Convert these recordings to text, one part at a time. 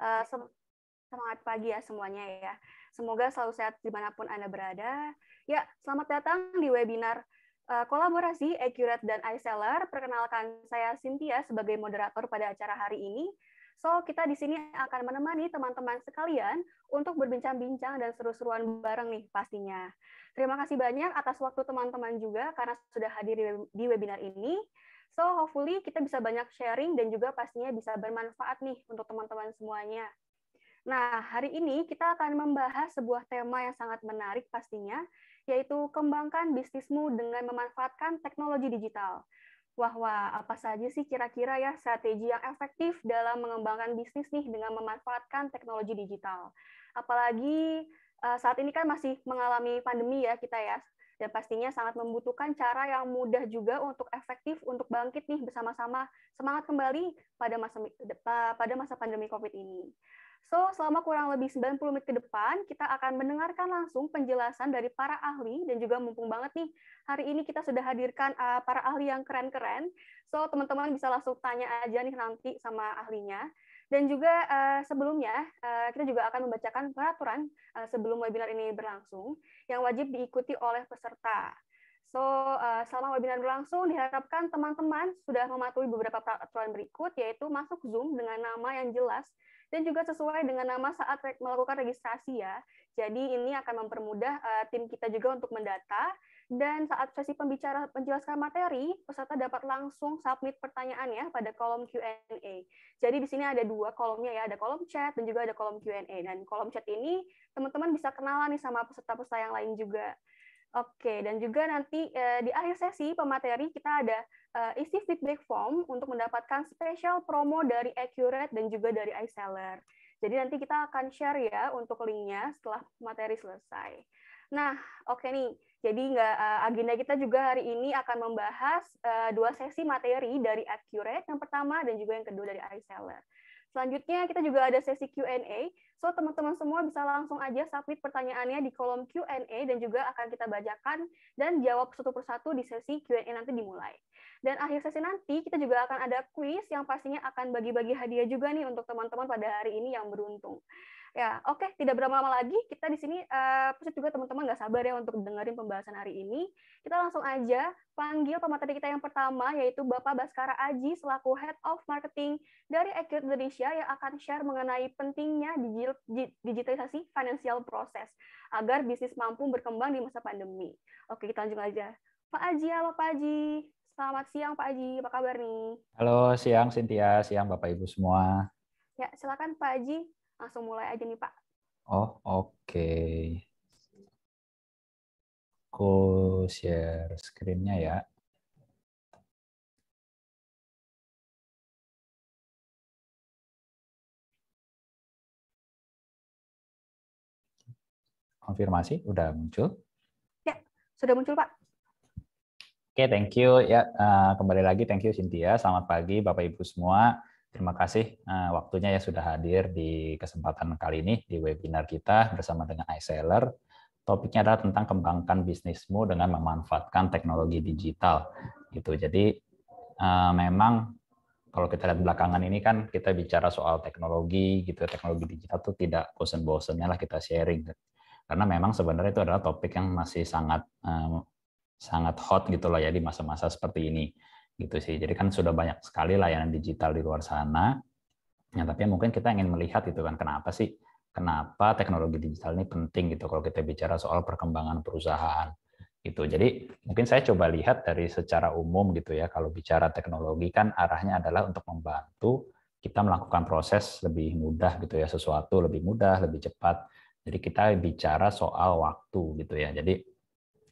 Uh, Semangat pagi ya semuanya ya. Semoga selalu sehat dimanapun Anda berada. Ya, selamat datang di webinar kolaborasi Accurate dan iSeller. Perkenalkan saya Cynthia sebagai moderator pada acara hari ini. So, kita di sini akan menemani teman-teman sekalian untuk berbincang-bincang dan seru-seruan bareng nih pastinya. Terima kasih banyak atas waktu teman-teman juga karena sudah hadir di webinar ini. So, hopefully kita bisa banyak sharing dan juga pastinya bisa bermanfaat nih untuk teman-teman semuanya. Nah, hari ini kita akan membahas sebuah tema yang sangat menarik pastinya, yaitu kembangkan bisnismu dengan memanfaatkan teknologi digital. Wah, apa saja sih kira-kira ya strategi yang efektif dalam mengembangkan bisnis nih dengan memanfaatkan teknologi digital. Apalagi saat ini kan masih mengalami pandemi ya kita ya, dan pastinya sangat membutuhkan cara yang mudah juga untuk efektif untuk bangkit nih bersama-sama semangat kembali pada masa pandemi COVID ini. So, selama kurang lebih 90 menit ke depan, kita akan mendengarkan langsung penjelasan dari para ahli, dan juga mumpung banget nih, hari ini kita sudah hadirkan para ahli yang keren-keren. So, teman-teman bisa langsung tanya aja nih nanti sama ahlinya. Dan juga sebelumnya, kita juga akan membacakan peraturan sebelum webinar ini berlangsung, yang wajib diikuti oleh peserta. So, selama webinar berlangsung, diharapkan teman-teman sudah mematuhi beberapa peraturan berikut, yaitu masuk Zoom dengan nama yang jelas, dan juga sesuai dengan nama saat melakukan registrasi ya. Jadi ini akan mempermudah tim kita juga untuk mendata, dan saat sesi pembicara menjelaskan materi, peserta dapat langsung submit pertanyaannya pada kolom Q&A. Jadi di sini ada dua kolomnya ya, ada kolom chat dan juga ada kolom Q&A. Dan kolom chat ini teman-teman bisa kenalan nih sama peserta-peserta yang lain juga. Oke, dan juga nanti di akhir sesi pemateri kita ada isi feedback form untuk mendapatkan special promo dari Accurate dan juga dari iSeller. Jadi nanti kita akan share ya untuk linknya setelah materi selesai. Nah, oke nih. Jadi agenda kita juga hari ini akan membahas dua sesi materi dari Accurate yang pertama dan juga yang kedua dari iSeller. Selanjutnya kita juga ada sesi Q&A. So teman-teman semua bisa langsung aja submit pertanyaannya di kolom Q&A dan juga akan kita bacakan dan jawab satu persatu di sesi Q&A nanti dimulai. Dan akhir sesi nanti kita juga akan ada quiz yang pastinya akan bagi-bagi hadiah juga nih untuk teman-teman pada hari ini yang beruntung. Ya, oke, tidak berlama-lama lagi. Kita di sini pasti juga teman-teman nggak sabar ya untuk dengerin pembahasan hari ini. Kita langsung aja panggil pemateri kita yang pertama, yaitu Bapak Baskara Aji selaku Head of Marketing dari Accurate Indonesia yang akan share mengenai pentingnya digitalisasi financial process agar bisnis mampu berkembang di masa pandemi. Oke, kita lanjut aja. Pak Aji, halo Pak Aji. Selamat siang Pak Aji, apa kabar nih? Halo, siang Cynthia, siang Bapak Ibu semua. Ya, silakan Pak Aji. Langsung mulai aja nih Pak. Oh, oke. Aku share screen-nya ya. Konfirmasi, udah muncul? Ya, sudah muncul Pak. Oke, thank you. Ya, kembali lagi thank you Cynthia. Selamat pagi Bapak Ibu semua. Terima kasih waktunya ya sudah hadir di kesempatan kali ini di webinar kita bersama dengan iSeller. Topiknya adalah tentang kembangkan bisnismu dengan memanfaatkan teknologi digital. Gitu. Jadi memang kalau kita lihat belakangan ini kan kita bicara soal teknologi gitu, teknologi digital tuh tidak bosan-bosannya lah kita sharing. Karena memang sebenarnya itu adalah topik yang masih sangat sangat hot gitu loh ya di masa-masa seperti ini gitu sih. Jadi kan sudah banyak sekali layanan digital di luar sana. Ya, tapi mungkin kita ingin melihat itu kan kenapa teknologi digital ini penting gitu kalau kita bicara soal perkembangan perusahaan gitu. Jadi mungkin saya coba lihat dari secara umum gitu ya. Kalau bicara teknologi kan arahnya adalah untuk membantu kita melakukan proses lebih mudah gitu ya, sesuatu lebih mudah, lebih cepat. Jadi kita bicara soal waktu gitu ya. Jadi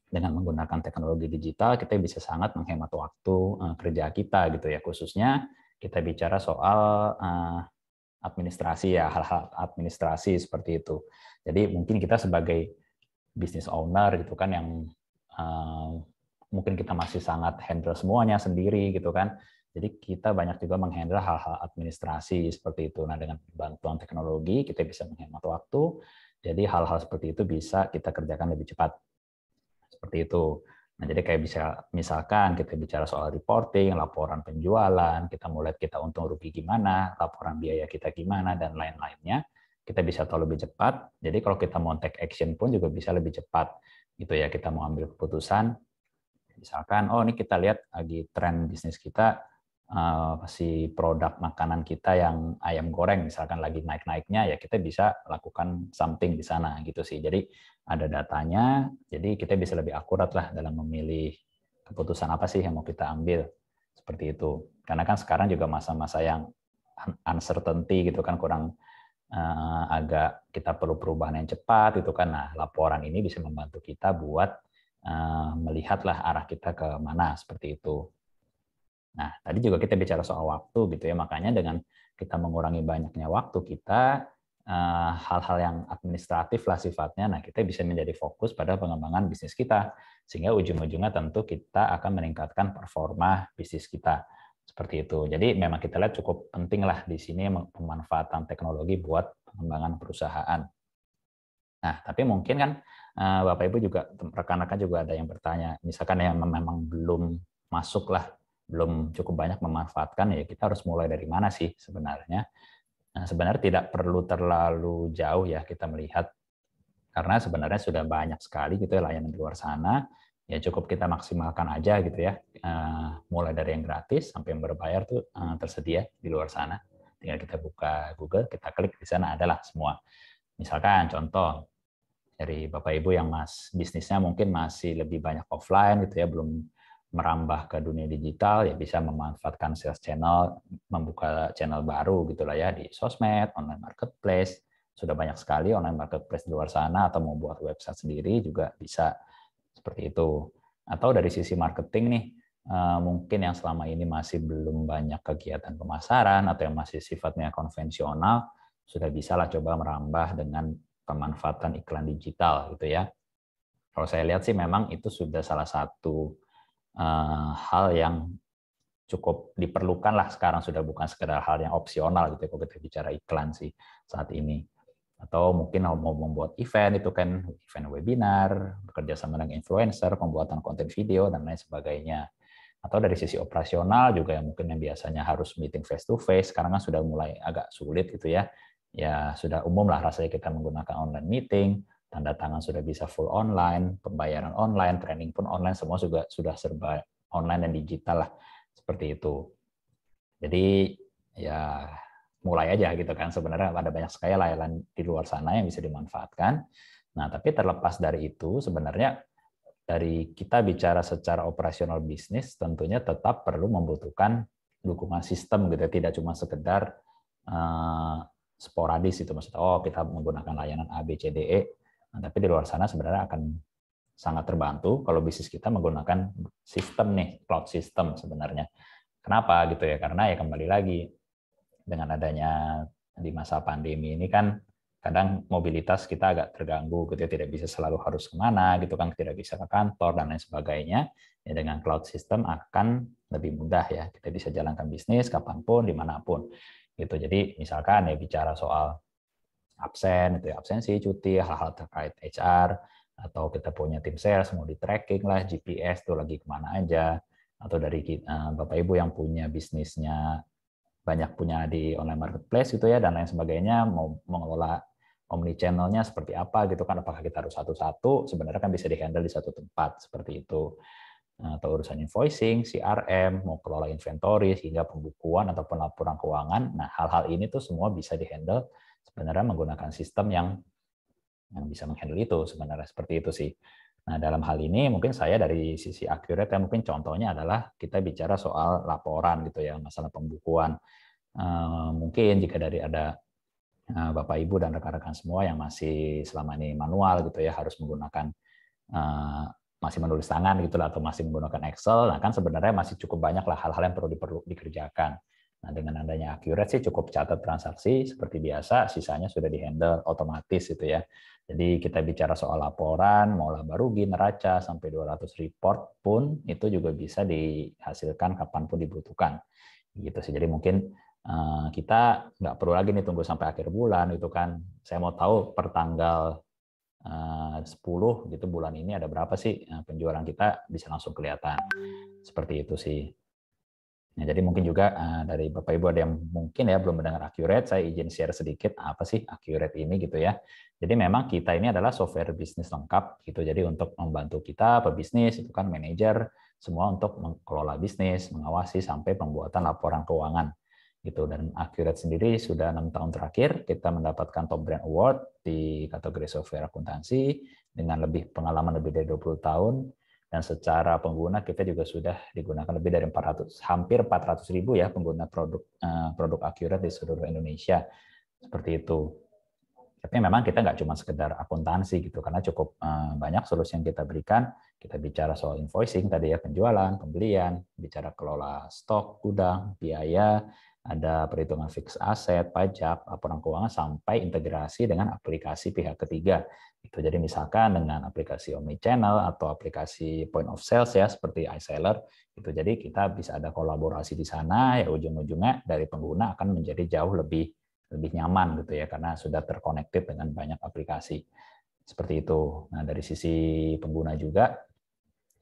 dengan menggunakan teknologi digital kita bisa sangat menghemat waktu kerja kita gitu ya. Khususnya kita bicara soal administrasi ya, hal-hal administrasi seperti itu. Jadi mungkin kita sebagai business owner gitu kan yang mungkin kita masih sangat handle semuanya sendiri gitu kan. Jadi kita banyak juga menghandle hal-hal administrasi seperti itu. Nah, dengan bantuan teknologi kita bisa menghemat waktu. Jadi hal-hal seperti itu bisa kita kerjakan lebih cepat. Seperti itu. Nah, jadi kayak bisa misalkan kita bicara soal reporting, laporan penjualan, kita mulai kita untung rugi gimana, laporan biaya kita gimana, dan lain-lainnya, kita bisa tahu lebih cepat. Jadi kalau kita mau take action pun juga bisa lebih cepat. Gitu ya, kita mau ambil keputusan, misalkan, oh ini kita lihat lagi tren bisnis kita, si produk makanan kita yang ayam goreng misalkan lagi naik-naiknya, ya kita bisa lakukan something di sana gitu sih. Jadi ada datanya, jadi kita bisa lebih akurat lah dalam memilih keputusan apa sih yang mau kita ambil, seperti itu. Karena kan sekarang juga masa-masa yang uncertainty gitu kan, kurang agak kita perlu perubahan yang cepat itu kan. Nah, laporan ini bisa membantu kita buat melihatlah arah kita ke mana, seperti itu. Nah, tadi juga kita bicara soal waktu gitu ya, makanya dengan kita mengurangi banyaknya waktu kita, hal-hal yang administratif lah sifatnya, nah kita bisa menjadi fokus pada pengembangan bisnis kita, sehingga ujung-ujungnya tentu kita akan meningkatkan performa bisnis kita, seperti itu. Jadi memang kita lihat cukup penting lah di sini pemanfaatan teknologi buat pengembangan perusahaan. Nah, tapi mungkin kan Bapak Ibu juga, rekan-rekan juga ada yang bertanya, misalkan yang memang belum masuk lah, belum cukup banyak memanfaatkan, ya kita harus mulai dari mana sih sebenarnya? Nah, sebenarnya tidak perlu terlalu jauh ya kita melihat, karena sebenarnya sudah banyak sekali gitu ya layanan di luar sana, ya cukup kita maksimalkan aja gitu ya, mulai dari yang gratis sampai yang berbayar tuh tersedia di luar sana. Tinggal kita buka Google, kita klik di sana adalah semua. Misalkan contoh, dari Bapak Ibu yang bisnisnya mungkin masih lebih banyak offline gitu ya, belum merambah ke dunia digital, ya bisa memanfaatkan sales channel, membuka channel baru gitulah ya di sosmed, online marketplace. Sudah banyak sekali online marketplace di luar sana, atau mau buat website sendiri juga bisa, seperti itu. Atau dari sisi marketing nih, mungkin yang selama ini masih belum banyak kegiatan pemasaran atau yang masih sifatnya konvensional, sudah bisa lah coba merambah dengan pemanfaatan iklan digital gitu ya. Kalau saya lihat sih memang itu sudah salah satu hal yang cukup diperlukan lah sekarang, sudah bukan sekedar hal yang opsional gitu ya kalau kita bicara iklan sih saat ini. Atau mungkin mau membuat event, itu kan event webinar, bekerja sama dengan influencer, pembuatan konten video dan lain sebagainya. Atau dari sisi operasional juga yang mungkin yang biasanya harus meeting face to face, sekarang kan sudah mulai agak sulit gitu ya. Ya sudah umum lah rasanya kita menggunakan online meeting, tanda tangan sudah bisa full online, pembayaran online, training pun online, semua juga sudah serba online dan digital lah, seperti itu. Jadi ya mulai aja gitu kan, sebenarnya ada banyak sekali layanan di luar sana yang bisa dimanfaatkan. Nah, tapi terlepas dari itu sebenarnya dari kita bicara secara operasional bisnis, tentunya tetap perlu membutuhkan dukungan sistem gitu, tidak cuma sekedar sporadis itu, maksudnya oh kita menggunakan layanan A B C D E, nah, tapi di luar sana sebenarnya akan sangat terbantu kalau bisnis kita menggunakan sistem nih, cloud system sebenarnya. Kenapa gitu ya? Karena ya kembali lagi, dengan adanya di masa pandemi ini kan kadang mobilitas kita agak terganggu gitu ya, tidak bisa selalu harus kemana gitu kan, tidak bisa ke kantor dan lain sebagainya. Ya dengan cloud system akan lebih mudah ya, kita bisa jalankan bisnis kapanpun, dimanapun gitu. Jadi misalkan ya bicara soal absen, itu ya, absensi, cuti, hal-hal terkait HR, atau kita punya tim sales mau di tracking lah, GPS tuh lagi kemana aja, atau dari Bapak Ibu yang punya bisnisnya banyak punya di online marketplace gitu ya dan lain sebagainya, mau mengelola omni channel-nya seperti apa gitu kan, apakah kita harus satu-satu, sebenarnya kan bisa dihandle di satu tempat, seperti itu. Atau urusan invoicing, CRM, mau kelola inventory hingga pembukuan ataupun laporan keuangan. Nah, hal-hal ini tuh semua bisa dihandle sebenarnya menggunakan sistem yang bisa menghandle itu, sebenarnya seperti itu sih. Nah, dalam hal ini mungkin saya dari sisi accurate ya, mungkin contohnya adalah kita bicara soal laporan gitu ya, masalah pembukuan. Mungkin jika dari ada Bapak Ibu dan rekan-rekan semua yang masih selama ini manual gitu ya, harus menggunakan masih menulis tangan gitu lah, atau masih menggunakan Excel, nah kan sebenarnya masih cukup banyak lah hal-hal yang perlu dikerjakan. Nah, dengan adanya Accurate sih cukup catat transaksi seperti biasa, sisanya sudah dihandle otomatis gitu ya. Jadi kita bicara soal laporan, mau laba rugi, neraca, sampai 200 report pun itu juga bisa dihasilkan kapanpun dibutuhkan. Gitu sih. Jadi mungkin kita nggak perlu lagi nih tunggu sampai akhir bulan gitu kan. Saya mau tahu per tanggal 10 gitu bulan ini ada berapa sih penjualan kita bisa langsung kelihatan. Seperti itu sih. Nah, jadi mungkin juga dari Bapak Ibu ada yang mungkin ya belum mendengar Accurate, saya izin share sedikit apa sih Accurate ini gitu ya. Jadi memang kita ini adalah software bisnis lengkap gitu. Jadi untuk membantu kita pebisnis itu kan manajer semua untuk mengelola bisnis, mengawasi sampai pembuatan laporan keuangan gitu. Dan Accurate sendiri sudah 6 tahun terakhir kita mendapatkan Top Brand Award di kategori software akuntansi dengan pengalaman lebih dari 20 tahun. Dan secara pengguna kita juga sudah digunakan lebih dari 400, hampir 400.000 ya pengguna produk Accurate di seluruh Indonesia. Seperti itu. Tapi memang kita nggak cuma sekedar akuntansi gitu, karena cukup banyak solusi yang kita berikan. Kita bicara soal invoicing tadi ya, penjualan, pembelian, bicara kelola stok, gudang, biaya, ada perhitungan fix aset, pajak, laporan keuangan, sampai integrasi dengan aplikasi pihak ketiga. Itu jadi misalkan dengan aplikasi omnichannel atau aplikasi point of sales ya seperti iSeller, itu jadi kita bisa ada kolaborasi di sana ya, ujung-ujungnya dari pengguna akan menjadi jauh lebih nyaman gitu ya karena sudah terkonektif dengan banyak aplikasi. Seperti itu. Nah, dari sisi pengguna juga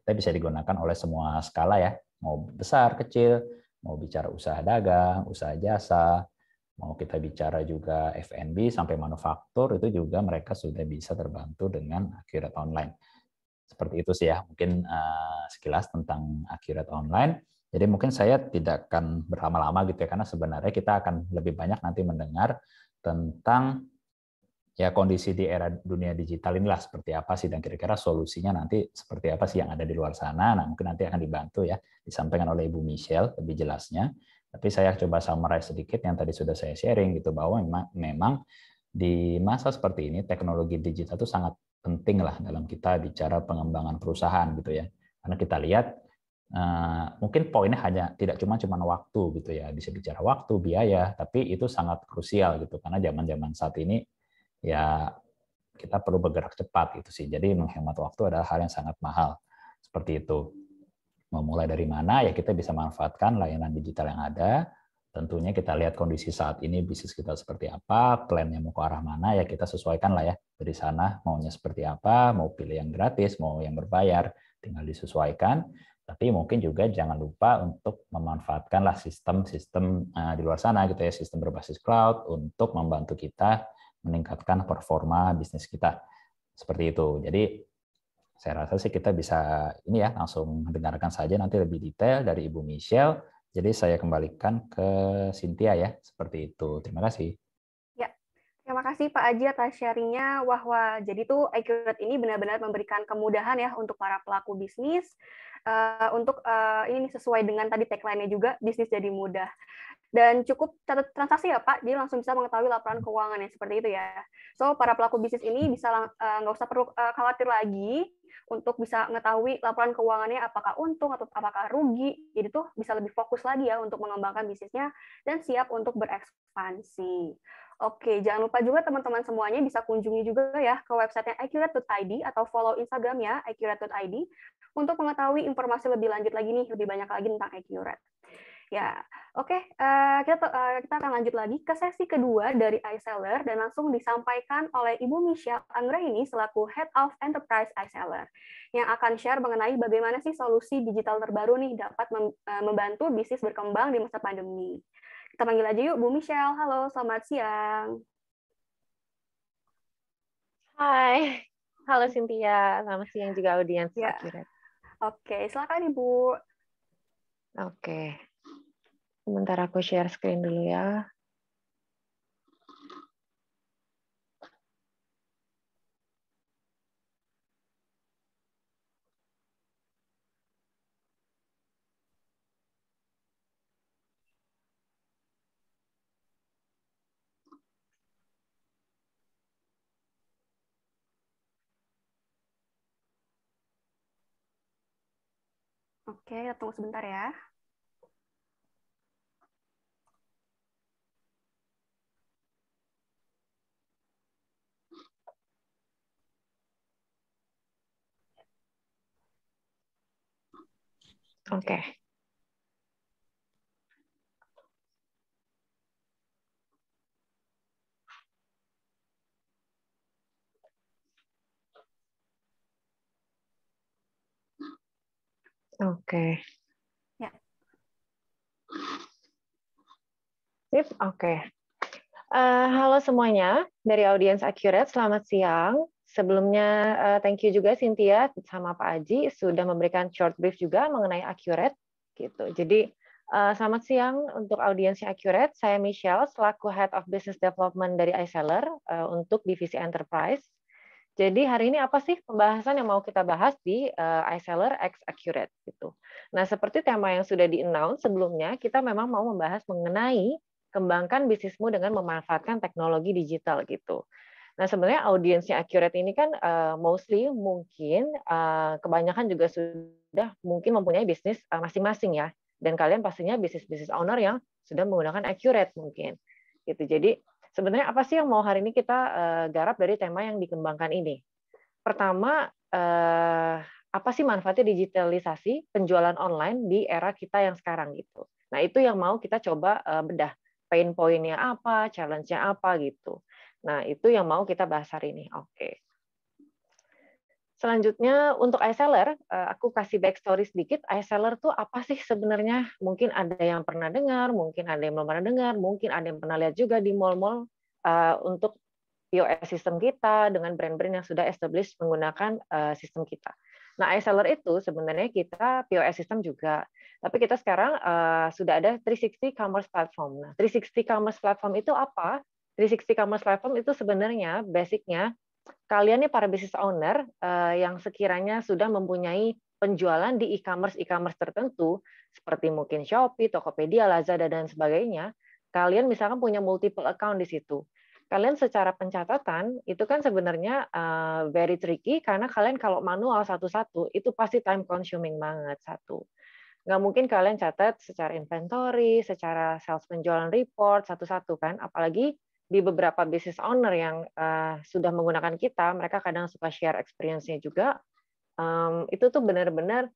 kita bisa digunakan oleh semua skala ya, mau besar, kecil, mau bicara usaha dagang, usaha jasa, mau kita bicara juga F&B sampai manufaktur, itu juga mereka sudah bisa terbantu dengan Accurate Online. Seperti itu sih ya, mungkin sekilas tentang Accurate Online. Jadi mungkin saya tidak akan berlama-lama gitu ya, karena sebenarnya kita akan lebih banyak nanti mendengar tentang ya kondisi di era dunia digital inilah seperti apa sih, dan kira-kira solusinya nanti seperti apa sih yang ada di luar sana. Nah, mungkin nanti akan dibantu ya, disampaikan oleh Ibu Michelle lebih jelasnya. Tapi saya coba summarize sedikit yang tadi sudah saya sharing gitu, bahwa memang di masa seperti ini teknologi digital itu sangat penting lah dalam kita bicara pengembangan perusahaan gitu ya. Karena kita lihat mungkin poinnya hanya tidak cuma waktu gitu ya, bisa bicara waktu, biaya, tapi itu sangat krusial gitu karena zaman-zaman saat ini ya kita perlu bergerak cepat gitu sih. Jadi menghemat waktu adalah hal yang sangat mahal. Seperti itu. Memulai dari mana ya kita bisa manfaatkan layanan digital yang ada. Tentunya kita lihat kondisi saat ini bisnis kita seperti apa, plannya mau ke arah mana ya kita sesuaikan lah ya. Dari sana maunya seperti apa, mau pilih yang gratis, mau yang berbayar, tinggal disesuaikan. Tapi mungkin juga jangan lupa untuk memanfaatkanlah sistem-sistem di luar sana gitu ya, sistem berbasis cloud untuk membantu kita meningkatkan performa bisnis kita. Seperti itu. Jadi saya rasa sih kita bisa ini ya langsung dengarkan saja nanti lebih detail dari Ibu Michelle. Jadi saya kembalikan ke Cynthia ya, seperti itu. Terima kasih. Ya, terima kasih Pak Aji atas sharingnya. Wah, jadi tuh Accurate ini benar-benar memberikan kemudahan ya untuk para pelaku bisnis, untuk ini sesuai dengan tadi tagline-nya juga, bisnis jadi mudah. Dan cukup catat transaksi ya Pak, dia langsung bisa mengetahui laporan keuangan yang seperti itu ya. So, para pelaku bisnis ini bisa nggak usah perlu khawatir lagi untuk bisa mengetahui laporan keuangannya apakah untung atau apakah rugi. Jadi tuh bisa lebih fokus lagi ya untuk mengembangkan bisnisnya dan siap untuk berekspansi. Oke, jangan lupa juga teman-teman semuanya bisa kunjungi juga ya ke websitenya accurate.id atau follow Instagramnya accurate.id untuk mengetahui informasi lebih lanjut lagi nih, lebih banyak lagi tentang Accurate. Ya, oke. Kita akan lanjut lagi ke sesi kedua dari iSeller dan langsung disampaikan oleh Ibu Michelle Anggraini selaku Head of Enterprise iSeller yang akan share mengenai bagaimana sih solusi digital terbaru nih dapat membantu bisnis berkembang di masa pandemi. Kita panggil aja yuk Bu Michelle. Halo, selamat siang. Hai, halo Cynthia. Selamat siang juga audiens Ya. Accurate. Oke, silakan Ibu. Oke. Sebentar aku share screen dulu ya. Oke, tunggu sebentar ya. Oke. Oke. Ya. Sip, oke. Halo semuanya dari audiens Accurate, selamat siang. Sebelumnya thank you juga Cynthia sama Pak Aji sudah memberikan short brief juga mengenai Accurate gitu. Jadi selamat siang untuk audiensnya Accurate. Saya Michelle selaku Head of Business Development dari iSeller untuk divisi Enterprise. Jadi hari ini apa sih pembahasan yang mau kita bahas di iSeller X Accurate gitu. Nah, seperti tema yang sudah di-announce sebelumnya, kita memang mau membahas mengenai kembangkan bisnismu dengan memanfaatkan teknologi digital gitu. Nah, sebenarnya audiensnya Accurate ini kan mostly mungkin kebanyakan juga sudah mungkin mempunyai bisnis masing-masing ya. Dan kalian pastinya bisnis owner yang sudah menggunakan Accurate mungkin. Gitu. Jadi sebenarnya apa sih yang mau hari ini kita garap dari tema yang dikembangkan ini? Pertama, apa sih manfaatnya digitalisasi penjualan online di era kita yang sekarang gitu. Nah, itu yang mau kita coba bedah. Pain point-nya apa, challenge-nya apa gitu. Nah, itu yang mau kita bahas hari ini. Oke. Selanjutnya untuk iSeller, aku kasih backstory sedikit. iSeller tuh apa sih sebenarnya? Mungkin ada yang pernah dengar, mungkin ada yang belum pernah dengar, mungkin ada yang pernah lihat juga di mall-mall untuk POS sistem kita dengan brand-brand yang sudah established menggunakan sistem kita. Nah, iSeller itu sebenarnya kita POS system juga, tapi kita sekarang sudah ada 360 Commerce Platform. Nah, 360 Commerce Platform itu apa? 360 Commerce Platform itu sebenarnya basic-nya kalian nih para business owner yang sekiranya sudah mempunyai penjualan di e-commerce tertentu seperti mungkin Shopee, Tokopedia, Lazada dan sebagainya, kalian misalkan punya multiple account di situ. Kalian secara pencatatan itu kan sebenarnya very tricky karena kalian kalau manual satu-satu itu pasti time consuming banget satu. Nggak mungkin kalian catat secara inventory, secara sales penjualan report satu-satu kan, apalagi di beberapa business owner yang sudah menggunakan kita, mereka kadang suka share experience-nya juga. Itu tuh benar-benar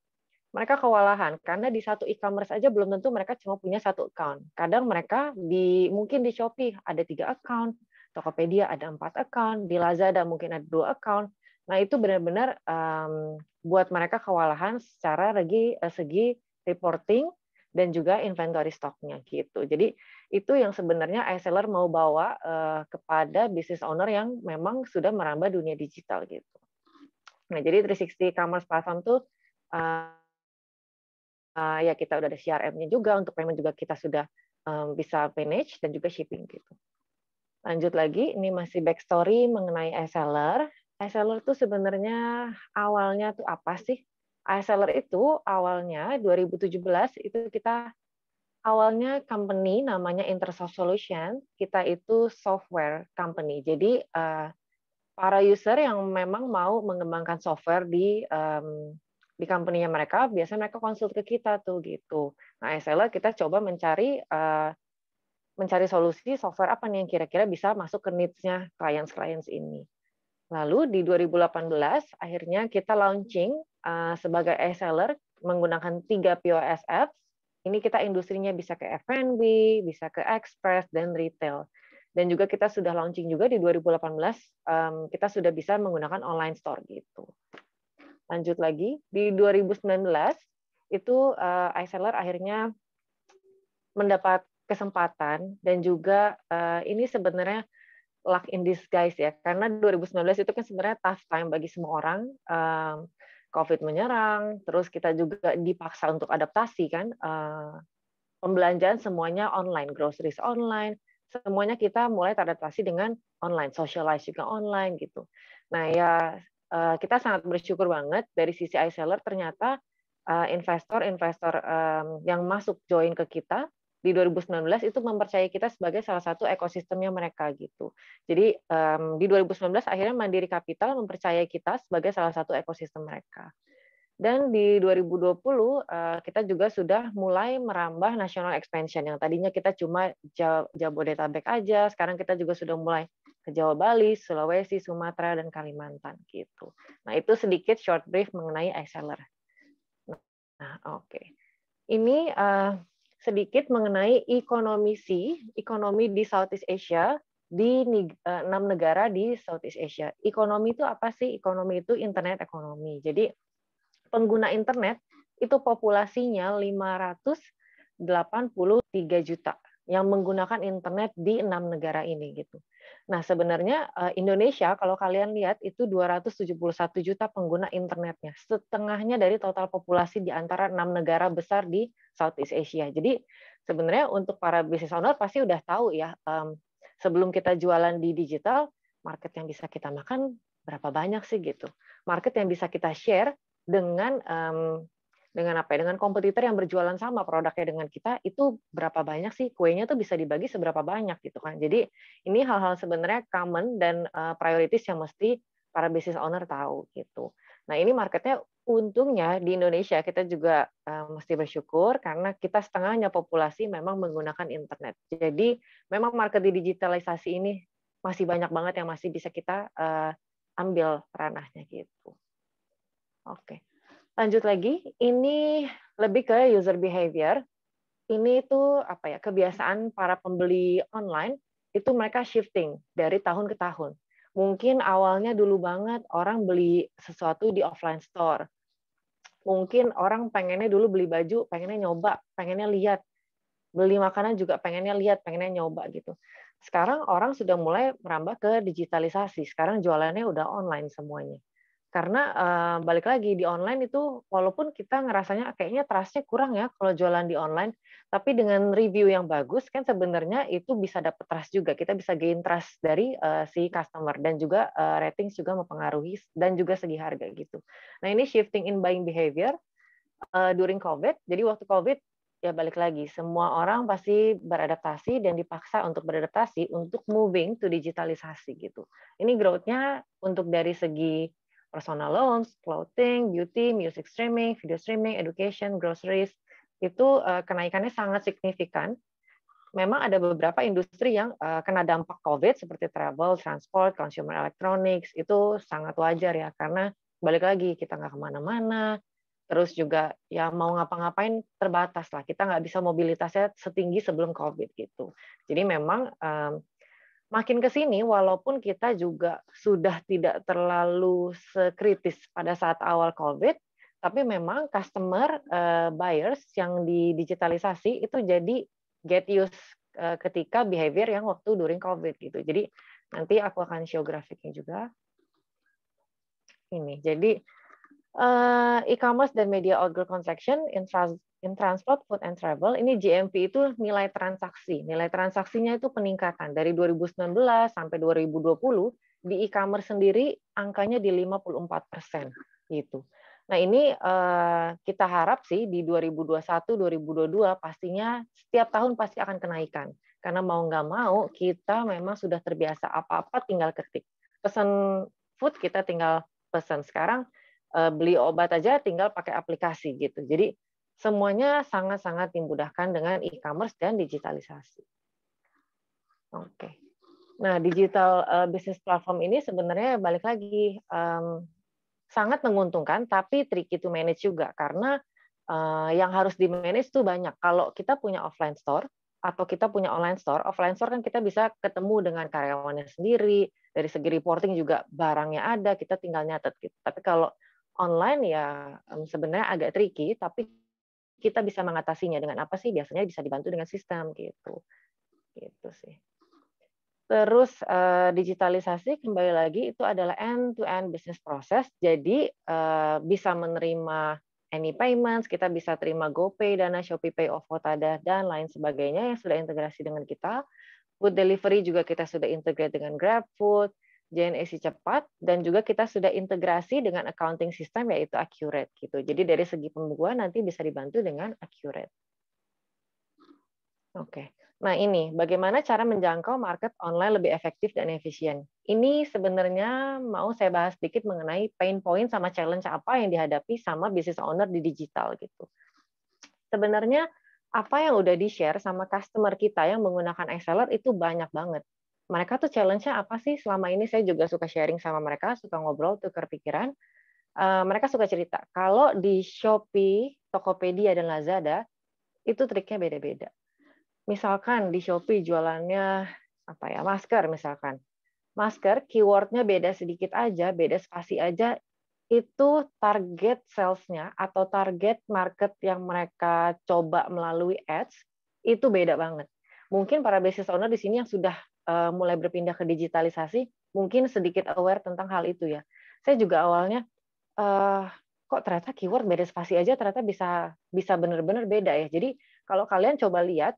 mereka kewalahan karena di satu e-commerce aja belum tentu mereka cuma punya satu account. Kadang mereka mungkin di Shopee ada 3 account, Tokopedia ada 4 account, di Lazada mungkin ada 2 account. Nah, itu benar-benar buat mereka kewalahan secara segi reporting dan juga inventory stoknya gitu. Jadi itu yang sebenarnya iSeller mau bawa kepada business owner yang memang sudah merambah dunia digital gitu. Nah, jadi 360 Commerce Platform tuh ya kita udah ada CRM-nya juga, untuk payment juga kita sudah bisa manage dan juga shipping gitu. Lanjut lagi, ini masih backstory mengenai iSeller. iSeller tuh sebenarnya awalnya tuh apa sih? iSeller itu awalnya 2017 itu kita awalnya company namanya Intersoft Solution, kita itu software company. Jadi para user yang memang mau mengembangkan software di company-nya mereka, biasanya mereka konsul ke kita tuh gitu. Nah, iSeller kita coba mencari solusi software apa nih yang kira-kira bisa masuk ke needs-nya clients ini. Lalu di 2018 akhirnya kita launching sebagai iSeller menggunakan 3 POS apps. Ini kita industrinya bisa ke F&B, bisa ke express dan retail. Dan juga kita sudah launching juga di 2018 kita sudah bisa menggunakan online store gitu. Lanjut lagi di 2019 itu iSeller akhirnya mendapat kesempatan dan juga ini sebenarnya luck in disguise ya, karena 2019 itu kan sebenarnya tough time bagi semua orang. COVID menyerang, terus kita juga dipaksa untuk adaptasi kan, pembelanjaan semuanya online, groceries online, semuanya kita mulai teradaptasi dengan online, socialize juga online gitu. Nah ya kita sangat bersyukur banget dari sisi iSeller ternyata investor-investor yang masuk join ke kita di 2019 itu mempercayai kita sebagai salah satu ekosistemnya mereka gitu. Jadi di 2019 akhirnya Mandiri Capital mempercayai kita sebagai salah satu ekosistem mereka. Dan di 2020 kita juga sudah mulai merambah national expansion yang tadinya kita cuma Jabodetabek aja, sekarang kita juga sudah mulai ke Jawa Bali, Sulawesi, Sumatera dan Kalimantan gitu. Nah, itu sedikit short brief mengenai iSeller. Nah, oke. Ini sedikit mengenai ekonomi di Southeast Asia, di 6 negara di Southeast Asia. Ekonomi itu apa sih? Ekonomi itu internet ekonomi. Jadi pengguna internet itu populasinya 583 juta yang menggunakan internet di 6 negara ini gitu. Nah, sebenarnya Indonesia kalau kalian lihat itu 271 juta pengguna internetnya, setengahnya dari total populasi di antara 6 negara besar di Southeast Asia. Jadi sebenarnya untuk para business owner pasti udah tahu ya, sebelum kita jualan di digital, market yang bisa kita makan berapa banyak sih gitu. Market yang bisa kita share dengan apa ya, dengan kompetitor yang berjualan sama produknya dengan kita, itu berapa banyak sih kuenya tuh bisa dibagi seberapa banyak gitu kan. Jadi ini hal-hal sebenarnya common dan priorities yang mesti para business owner tahu gitu. Nah, ini marketnya untungnya di Indonesia kita juga mesti bersyukur karena kita setengahnya populasi memang menggunakan internet. Jadi memang market di digitalisasi ini masih banyak banget yang masih bisa kita ambil ranahnya gitu. Oke. Lanjut lagi, ini lebih ke user behavior. Ini itu apa ya, kebiasaan para pembeli online itu mereka shifting dari tahun ke tahun. Mungkin awalnya dulu banget orang beli sesuatu di offline store. Mungkin orang pengennya dulu beli baju, pengennya nyoba, pengennya lihat. Beli makanan juga pengennya lihat, pengennya nyoba gitu. Sekarang orang sudah mulai merambah ke digitalisasi. Sekarang jualannya udah online semuanya. Karena balik lagi di online itu walaupun kita ngerasanya kayaknya trust-nya kurang ya kalau jualan di online, tapi dengan review yang bagus kan sebenarnya itu bisa dapat trust juga. Kita bisa gain trust dari si customer dan juga ratings juga mempengaruhi dan juga segi harga gitu. Nah, ini shifting in buying behavior during COVID. Jadi waktu COVID ya balik lagi semua orang pasti beradaptasi dan dipaksa untuk beradaptasi untuk moving to digitalisasi gitu. Ini growth-nya untuk dari segi personal loans, clothing, beauty, music streaming, video streaming, education, groceries, itu kenaikannya sangat signifikan. Memang ada beberapa industri yang kena dampak COVID seperti travel, transport, consumer electronics, itu sangat wajar ya, karena balik lagi kita nggak kemana-mana, terus juga ya mau ngapa-ngapain terbatas lah, kita nggak bisa mobilitasnya setinggi sebelum COVID gitu. Jadi memang makin ke sini, walaupun kita juga sudah tidak terlalu sekritis pada saat awal COVID, tapi memang customer buyers yang di digitalisasi itu jadi get used ketika behavior yang waktu during COVID gitu. Jadi nanti aku akan show grafiknya juga. Ini, jadi e-commerce dan media outdoor consumption in transport, food and travel, ini GMV itu nilai transaksi. Nilai transaksinya itu peningkatan dari 2019 sampai 2020 di e-commerce sendiri angkanya di 54% gitu. Nah, ini kita harap sih di 2021 2022 pastinya setiap tahun pasti akan kenaikan. Karena mau nggak mau kita memang sudah terbiasa apa-apa tinggal ketik. Pesan food kita tinggal pesan. Sekarang beli obat aja tinggal pakai aplikasi gitu. Jadi semuanya sangat-sangat dimudahkan dengan e-commerce dan digitalisasi. Oke. Nah, digital business platform ini sebenarnya balik lagi sangat menguntungkan, tapi tricky to manage juga karena yang harus di manage tuh banyak. Kalau kita punya offline store atau kita punya online store, offline store kan kita bisa ketemu dengan karyawannya sendiri, dari segi reporting juga barangnya ada, kita tinggal nyatet gitu. Tapi kalau online ya sebenarnya agak tricky, tapi kita bisa mengatasinya dengan apa sih? Biasanya bisa dibantu dengan sistem gitu. Gitu sih. Terus digitalisasi kembali lagi itu adalah end-to-end business process. Jadi bisa menerima any payments, kita bisa terima GoPay, Dana, ShopeePay, OVO, Tada, dan lain sebagainya yang sudah integrasi dengan kita. Food delivery juga kita sudah integrate dengan GrabFood, JNEC cepat, dan juga kita sudah integrasi dengan accounting system yaitu Accurate gitu. Jadi dari segi pembukuan nanti bisa dibantu dengan Accurate. Oke. Nah, ini bagaimana cara menjangkau market online lebih efektif dan efisien. Ini sebenarnya mau saya bahas sedikit mengenai pain point sama challenge apa yang dihadapi sama business owner di digital gitu. Sebenarnya apa yang udah di-share sama customer kita yang menggunakan e-seller itu banyak banget. Mereka tuh challenge-nya apa sih? Selama ini saya juga suka sharing sama mereka, suka ngobrol, tukar pikiran. Mereka suka cerita, kalau di Shopee, Tokopedia, dan Lazada, itu triknya beda-beda. Misalkan di Shopee jualannya apa ya, masker misalkan. Masker keyword-nya beda sedikit aja, beda spasi aja, itu target sales-nya atau target market yang mereka coba melalui ads itu beda banget. Mungkin para business owner di sini yang sudah mulai berpindah ke digitalisasi, mungkin sedikit aware tentang hal itu ya. Saya juga awalnya kok ternyata keyword beda spasi aja ternyata bisa benar-benar beda ya. Jadi kalau kalian coba lihat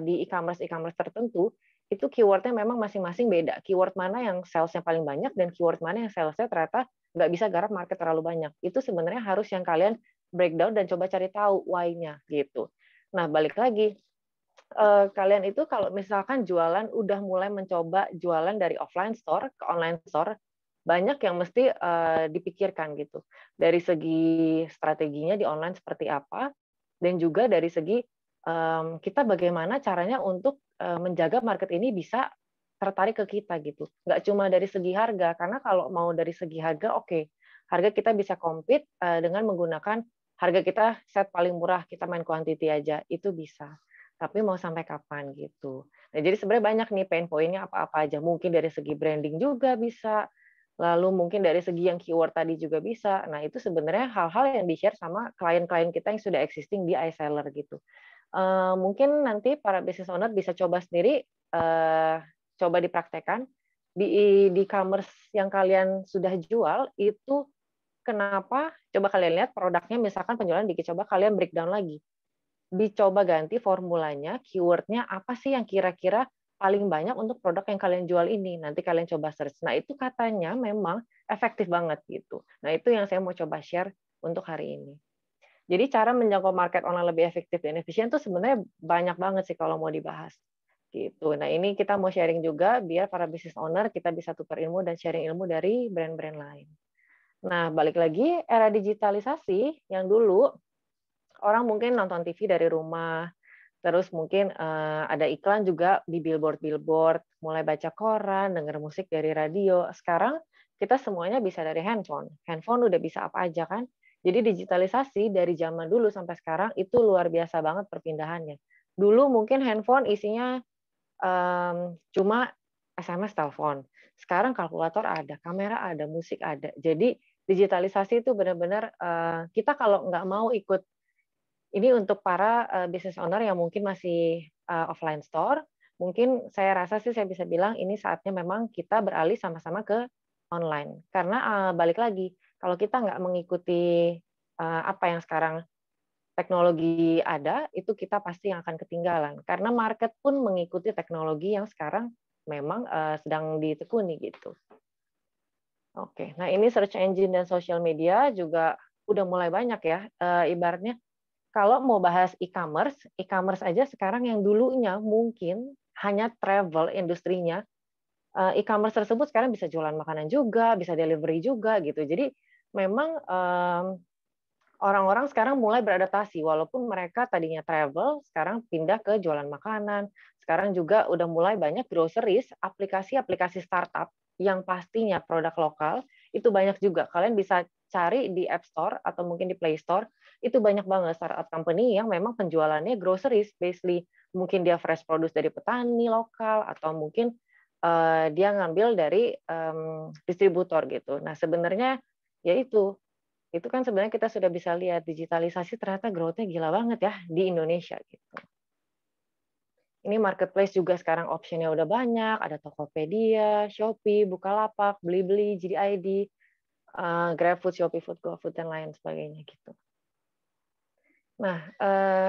di e-commerce tertentu, itu keywordnya memang masing-masing beda. Keyword mana yang salesnya paling banyak dan keyword mana yang salesnya ternyata nggak bisa garap market terlalu banyak. Itu sebenarnya harus yang kalian breakdown dan coba cari tahu why-nya gitu. Nah, balik lagi, kalian itu kalau misalkan jualan udah mulai mencoba jualan dari offline store ke online store, banyak yang mesti dipikirkan gitu. Dari segi strateginya di online seperti apa, dan juga dari segi kita bagaimana caranya untuk menjaga market ini bisa tertarik ke kita gitu. Nggak cuma dari segi harga, karena kalau mau dari segi harga, oke, harga kita bisa compete dengan menggunakan harga kita set paling murah, kita main quantity aja, itu bisa. Tapi mau sampai kapan gitu. Nah, jadi sebenarnya banyak nih pain point-nya apa-apa aja. Mungkin dari segi branding juga bisa, lalu mungkin dari segi yang keyword tadi juga bisa. Nah, itu sebenarnya hal-hal yang di-share sama klien-klien kita yang sudah existing di iSeller gitu. Mungkin nanti para business owner bisa coba sendiri, coba dipraktekkan di e-commerce yang kalian sudah jual itu kenapa, coba kalian lihat produknya misalkan penjualan dikit, coba kalian breakdown lagi. Dicoba ganti formulanya, keyword-nya apa sih yang kira-kira paling banyak untuk produk yang kalian jual ini. Nanti kalian coba search. Nah, itu katanya memang efektif banget gitu. Nah, itu yang saya mau coba share untuk hari ini. Jadi cara menjangkau market online lebih efektif dan efisien itu sebenarnya banyak banget sih kalau mau dibahas. Gitu. Nah, ini kita mau sharing juga biar para business owner kita bisa tukar ilmu dan sharing ilmu dari brand-brand lain. Nah, balik lagi era digitalisasi yang dulu orang mungkin nonton TV dari rumah, terus mungkin ada iklan juga di billboard, mulai baca koran, denger musik dari radio. Sekarang kita semuanya bisa dari handphone. Handphone udah bisa apa aja kan? Jadi digitalisasi dari zaman dulu sampai sekarang itu luar biasa banget perpindahannya. Dulu mungkin handphone isinya cuma SMS, telepon. Sekarang kalkulator ada, kamera ada, musik ada. Jadi digitalisasi itu benar-benar kita kalau nggak mau ikut. Ini untuk para business owner yang mungkin masih offline store, mungkin saya rasa sih saya bisa bilang ini saatnya memang kita beralih sama-sama ke online. Karena balik lagi, kalau kita nggak mengikuti apa yang sekarang teknologi ada, itu kita pasti yang akan ketinggalan. Karena market pun mengikuti teknologi yang sekarang memang sedang ditekuni gitu. Oke, nah ini search engine dan social media juga udah mulai banyak ya, ibaratnya kalau mau bahas e-commerce aja sekarang yang dulunya mungkin hanya travel industrinya, e-commerce tersebut sekarang bisa jualan makanan juga, bisa delivery juga gitu. Jadi memang orang-orang sekarang mulai beradaptasi, walaupun mereka tadinya travel, sekarang pindah ke jualan makanan. Sekarang juga udah mulai banyak groceries, aplikasi-aplikasi startup yang pastinya produk lokal, itu banyak juga. Kalian bisa cari di App Store atau mungkin di Play Store, itu banyak banget startup company yang memang penjualannya groceries, basically. Mungkin dia fresh produce dari petani lokal, atau mungkin dia ngambil dari distributor gitu. Nah, sebenarnya ya itu kan sebenarnya kita sudah bisa lihat digitalisasi ternyata growth-nya gila banget ya di Indonesia gitu. Ini marketplace juga sekarang option-nya udah banyak, ada Tokopedia, Shopee, Bukalapak, Blibli, JDID, GrabFood, Shopee Food, GoFood, dan lain sebagainya gitu. Nah,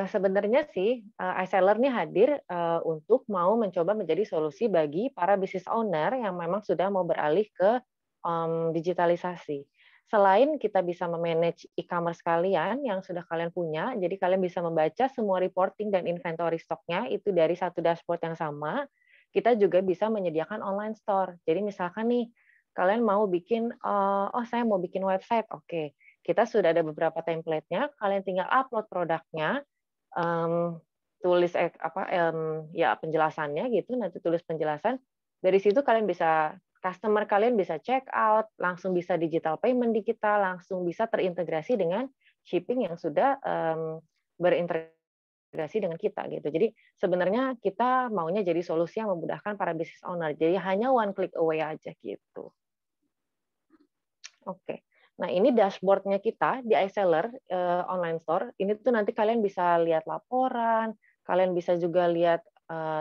sebenarnya sih iSeller nih hadir untuk mau mencoba menjadi solusi bagi para business owner yang memang sudah mau beralih ke digitalisasi. Selain kita bisa memanage e-commerce kalian yang sudah kalian punya, jadi kalian bisa membaca semua reporting dan inventory stoknya itu dari satu dashboard yang sama, kita juga bisa menyediakan online store. Jadi misalkan nih, kalian mau bikin, saya mau bikin website, oke. Kita sudah ada beberapa template-nya, kalian tinggal upload produknya, tulis ya penjelasannya gitu, nanti tulis penjelasan. Dari situ kalian bisa customer kalian bisa check out, langsung bisa digital payment di kita, langsung bisa terintegrasi dengan shipping yang sudah berintegrasi dengan kita gitu. Jadi sebenarnya kita maunya jadi solusi yang memudahkan para business owner. Jadi hanya one click away aja gitu. Oke. Nah, ini dashboard-nya kita di iSeller online store. Ini tuh nanti kalian bisa lihat laporan, kalian bisa juga lihat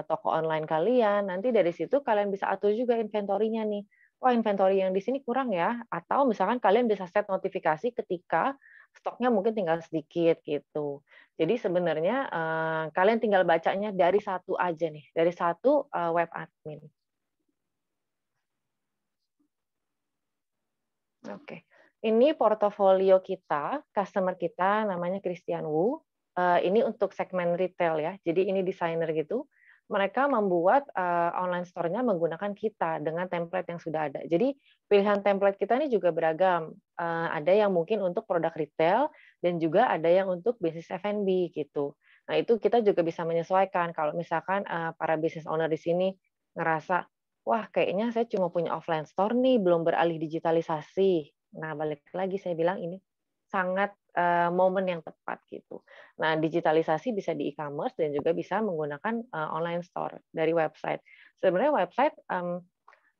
toko online kalian. Nanti dari situ kalian bisa atur juga inventory-nya nih. Wah, inventory yang di sini kurang ya. Atau misalkan kalian bisa set notifikasi ketika stoknya mungkin tinggal sedikit gitu. Jadi sebenarnya kalian tinggal bacanya dari satu aja nih, dari satu web admin. Oke. Ini portofolio kita, customer kita namanya Christian Wu. Ini untuk segmen retail ya. Jadi ini desainer gitu. Mereka membuat online store-nya menggunakan kita dengan template yang sudah ada. Jadi pilihan template kita ini juga beragam. Ada yang mungkin untuk produk retail dan juga ada yang untuk bisnis F&B gitu. Nah, itu kita juga bisa menyesuaikan. Kalau misalkan para business owner di sini ngerasa, wah kayaknya saya cuma punya offline store nih, belum beralih digitalisasi. Nah, balik lagi saya bilang ini sangat momen yang tepat gitu. Nah, digitalisasi bisa di e-commerce dan juga bisa menggunakan online store dari website. Sebenarnya website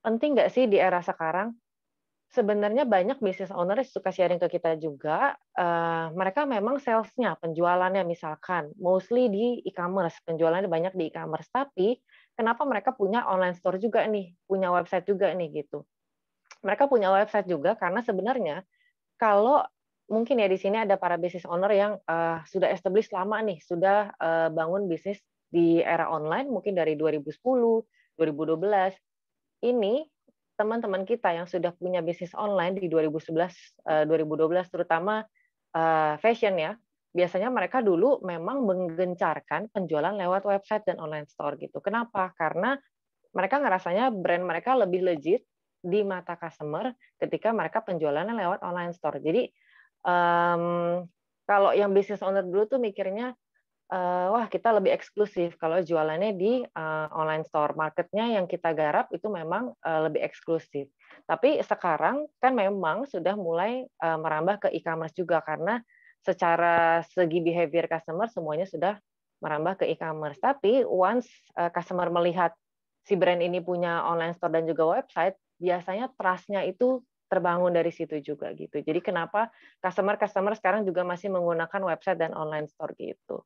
penting nggak sih di era sekarang? Sebenarnya banyak business owner yang suka sharing ke kita juga. Mereka memang sales-nya, penjualannya misalkan, mostly di e-commerce, penjualannya banyak di e-commerce. Tapi kenapa mereka punya online store juga nih, punya website juga nih gitu. Mereka punya website juga karena sebenarnya kalau mungkin ya di sini ada para business owner yang sudah established lama nih, sudah bangun bisnis di era online mungkin dari 2010, 2012. Ini teman-teman kita yang sudah punya bisnis online di 2011, 2012 terutama fashion ya. Biasanya mereka dulu memang menggencarkan penjualan lewat website dan online store gitu. Kenapa? Karena mereka ngerasanya brand mereka lebih legit di mata customer ketika mereka penjualannya lewat online store. Jadi kalau yang business owner dulu tuh mikirnya, wah kita lebih eksklusif kalau jualannya di online store. Marketnya yang kita garap itu memang lebih eksklusif. Tapi sekarang kan memang sudah mulai merambah ke e-commerce juga karena secara segi behavior customer semuanya sudah merambah ke e-commerce. Tapi once customer melihat si brand ini punya online store dan juga website, biasanya trust-nya itu terbangun dari situ juga gitu. Jadi kenapa customer sekarang juga masih menggunakan website dan online store gitu.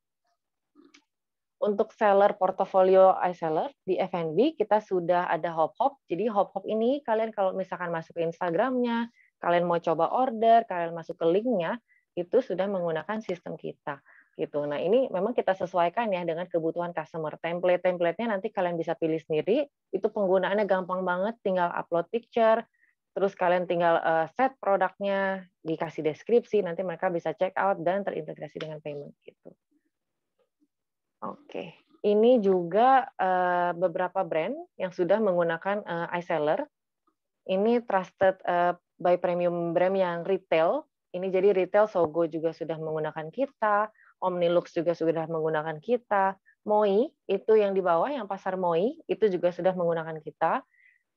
Untuk seller portofolio iSeller di F&B kita sudah ada Hop-Hop. Jadi Hop-Hop ini kalian kalau misalkan masuk ke Instagramnya, kalian mau coba order, kalian masuk ke linknya, itu sudah menggunakan sistem kita. Gitu. Nah ini memang kita sesuaikan ya dengan kebutuhan customer. Template-templatenya nanti kalian bisa pilih sendiri. Itu penggunaannya gampang banget, tinggal upload picture, terus kalian tinggal set produknya, dikasih deskripsi, nanti mereka bisa check out dan terintegrasi dengan payment gitu. Oke, ini juga beberapa brand yang sudah menggunakan iSeller. Ini trusted by premium brand yang retail. Ini jadi retail, Sogo juga sudah menggunakan kita, Omnilux juga sudah menggunakan kita, Moi itu yang di bawah, yang pasar Moi itu juga sudah menggunakan kita.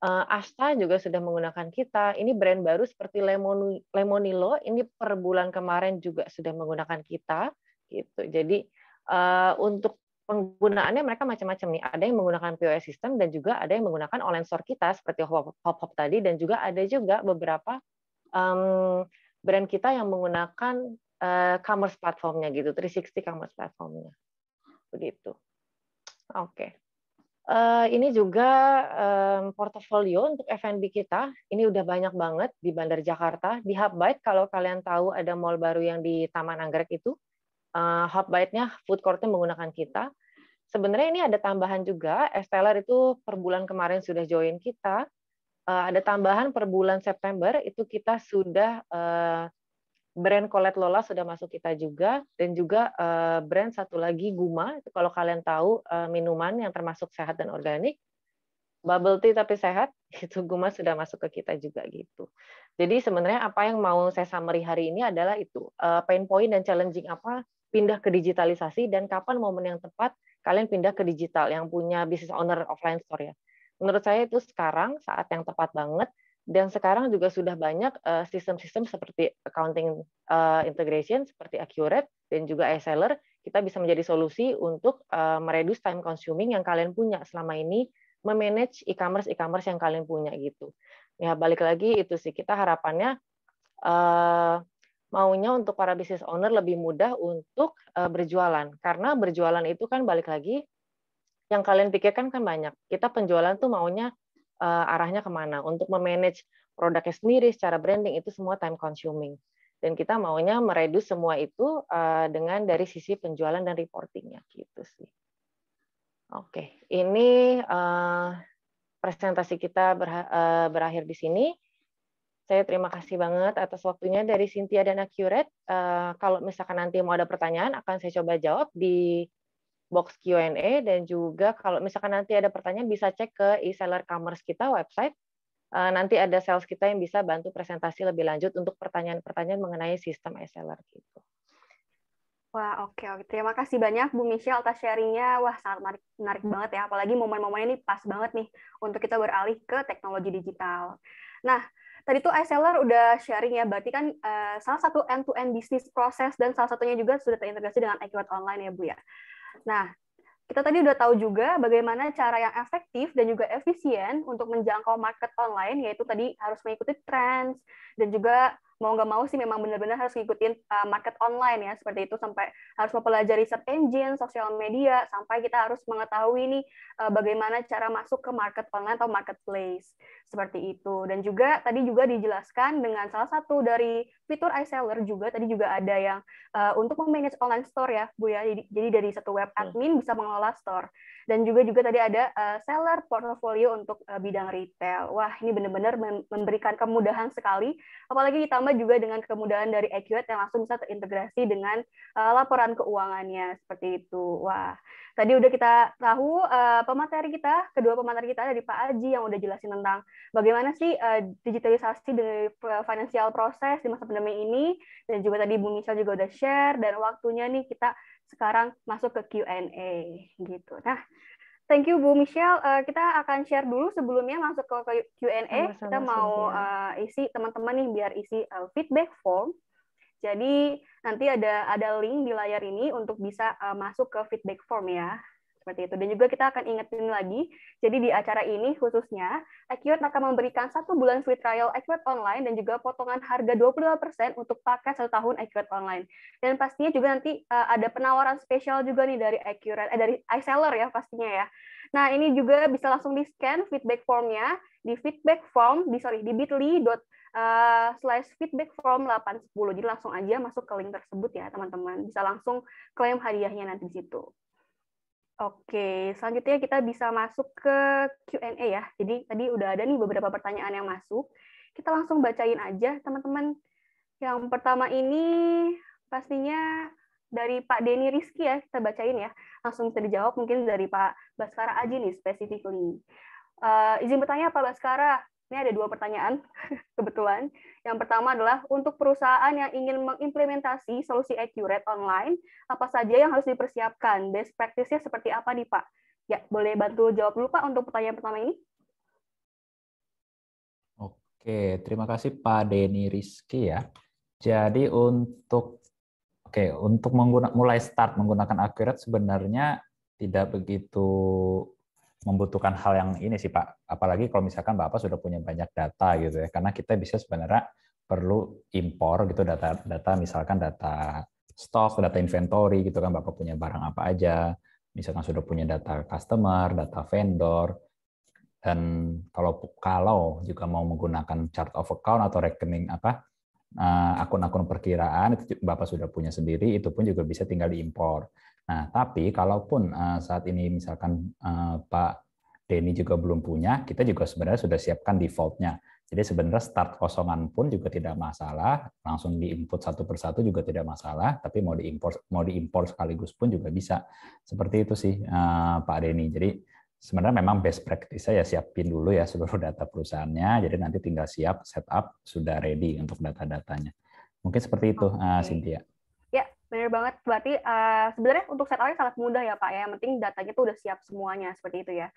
Asta juga sudah menggunakan kita. Ini brand baru seperti Lemonilo, ini per bulan kemarin juga sudah menggunakan kita. Gitu. Jadi untuk penggunaannya mereka macam-macam nih. Ada yang menggunakan POS system dan juga ada yang menggunakan online store kita seperti Hop-Hop tadi dan juga ada juga beberapa brand kita yang menggunakan commerce platformnya gitu, 360 commerce platformnya. Begitu. Oke. Ini juga portofolio untuk F&B kita. Ini udah banyak banget di Bandar Jakarta. Di Hubbyte, kalau kalian tahu ada mall baru yang di Taman Anggrek itu, Hubbyte-nya food court-nya menggunakan kita. Sebenarnya ini ada tambahan juga. Esteller itu per bulan kemarin sudah join kita. Ada tambahan per bulan September itu kita sudah brand Colette Lola sudah masuk kita juga dan juga brand satu lagi Guma. Itu kalau kalian tahu minuman yang termasuk sehat dan organik. Bubble tea tapi sehat, itu Guma sudah masuk ke kita juga gitu. Jadi sebenarnya apa yang mau saya summary hari ini adalah itu pain point dan challenging apa pindah ke digitalisasi dan kapan momen yang tepat kalian pindah ke digital yang punya business owner offline store ya. Menurut saya itu sekarang saat yang tepat banget dan sekarang juga sudah banyak sistem-sistem seperti accounting integration seperti Accurate dan juga iSeller kita bisa menjadi solusi untuk mereduce time consuming yang kalian punya selama ini memanage e-commerce yang kalian punya gitu. Ya balik lagi itu sih kita harapannya maunya untuk para business owner lebih mudah untuk berjualan. Karena berjualan itu kan balik lagi, yang kalian pikirkan kan banyak. Kita penjualan tuh maunya arahnya kemana. Untuk memanage produknya sendiri secara branding itu semua time consuming. Dan kita maunya mereduce semua itu dengan dari sisi penjualan dan reportingnya gitu sih. Oke, ini presentasi kita berakhir di sini. Saya terima kasih banget atas waktunya dari Cynthia dan Accurate. Kalau misalkan nanti mau ada pertanyaan, akan saya coba jawab di box Q&A, dan juga kalau misalkan nanti ada pertanyaan bisa cek ke e-seller commerce kita website. Nanti ada sales kita yang bisa bantu presentasi lebih lanjut untuk pertanyaan-pertanyaan mengenai sistem e-seller gitu. Wah, oke. Terima kasih banyak Bu Michelle atas sharing-nya. Wah, sangat menarik banget ya. Apalagi momen-momen ini pas banget nih untuk kita beralih ke teknologi digital. Nah, tadi tuh iSeller udah sharing ya, berarti kan salah satu end-to-end bisnis proses dan salah satunya juga sudah terintegrasi dengan Accurate Online ya, Bu ya. Nah, kita tadi udah tahu juga bagaimana cara yang efektif dan juga efisien untuk menjangkau market online, yaitu tadi harus mengikuti trends, dan juga mau nggak mau sih memang benar-benar harus ngikutin market online ya, seperti itu, sampai harus mempelajari search engine, sosial media, sampai kita harus mengetahui nih bagaimana cara masuk ke market online atau marketplace, seperti itu. Dan juga tadi juga dijelaskan dengan salah satu dari fitur iSeller juga, tadi juga ada yang untuk memanage online store ya, Bu ya. Jadi dari satu web admin bisa mengelola store. Dan juga tadi ada seller portfolio untuk bidang retail. Wah, ini benar-benar memberikan kemudahan sekali. Apalagi ditambah juga dengan kemudahan dari Accurate yang langsung bisa terintegrasi dengan laporan keuangannya seperti itu. Wah, tadi udah kita tahu kedua pemateri kita dari Pak Aji yang udah jelasin tentang bagaimana sih digitalisasi dari financial proses di masa pandemi ini, dan juga tadi Bu Michelle juga udah share, dan waktunya nih kita sekarang masuk ke Q&A gitu. Nah, thank you Bu Michelle. Kita akan share dulu sebelumnya masuk ke Q&A. Kita mau isi teman-teman nih biar isi feedback form. Jadi nanti ada link di layar ini untuk bisa masuk ke feedback form ya. Seperti itu. Dan juga kita akan ingetin lagi, jadi di acara ini khususnya, Accurate akan memberikan 1 bulan free trial Accurate Online dan juga potongan harga 25% untuk paket 1 tahun Accurate Online. Dan pastinya juga nanti ada penawaran spesial juga nih dari Accurate, dari iSeller ya pastinya ya. Nah, ini juga bisa langsung di-scan feedback formnya di feedback form, di bit.ly/feedback form 810. Jadi langsung aja masuk ke link tersebut ya, teman-teman. Bisa langsung klaim hadiahnya nanti di situ. Oke, selanjutnya kita bisa masuk ke Q&A ya. Jadi tadi udah ada nih beberapa pertanyaan yang masuk. Kita langsung bacain aja, teman-teman. Yang pertama ini pastinya dari Pak Denny Rizky ya, kita bacain ya. Langsung bisa dijawab mungkin dari Pak Baskara Aji nih, specifically. Izin bertanya Pak Baskara, ini ada 2 pertanyaan kebetulan. Yang pertama adalah untuk perusahaan yang ingin mengimplementasi solusi Accurate Online, apa saja yang harus dipersiapkan? Best practice-nya seperti apa nih Pak? Ya, boleh bantu jawab dulu Pak untuk pertanyaan pertama ini. Oke, terima kasih Pak Denny Rizky ya. Jadi untuk mulai start menggunakan Accurate sebenarnya tidak begitu membutuhkan hal yang ini sih Pak. Apalagi kalau misalkan Bapak sudah punya banyak data gitu ya. Karena kita bisa sebenarnya perlu impor gitu data misalkan data stok, data inventory gitu kan, Bapak punya barang apa aja. Misalkan sudah punya data customer, data vendor, dan kalau juga mau menggunakan chart of account atau rekening akun-akun perkiraan itu Bapak sudah punya sendiri, itu pun juga bisa tinggal diimpor. Nah, tapi kalaupun saat ini misalkan Pak Denny juga belum punya, kita juga sebenarnya sudah siapkan default-nya. Jadi sebenarnya start kosongan pun juga tidak masalah, langsung diinput satu persatu juga tidak masalah, tapi mau diimpor sekaligus pun juga bisa. Seperti itu sih Pak Denny. Jadi sebenarnya memang best practice saya siapin dulu ya seluruh data perusahaannya, jadi nanti tinggal siap setup sudah ready untuk data-datanya. Mungkin seperti itu, Cynthia. Ya, benar banget. Berarti sebenarnya untuk setupnya sangat mudah ya Pak ya. Yang penting datanya tuh udah siap semuanya seperti itu ya.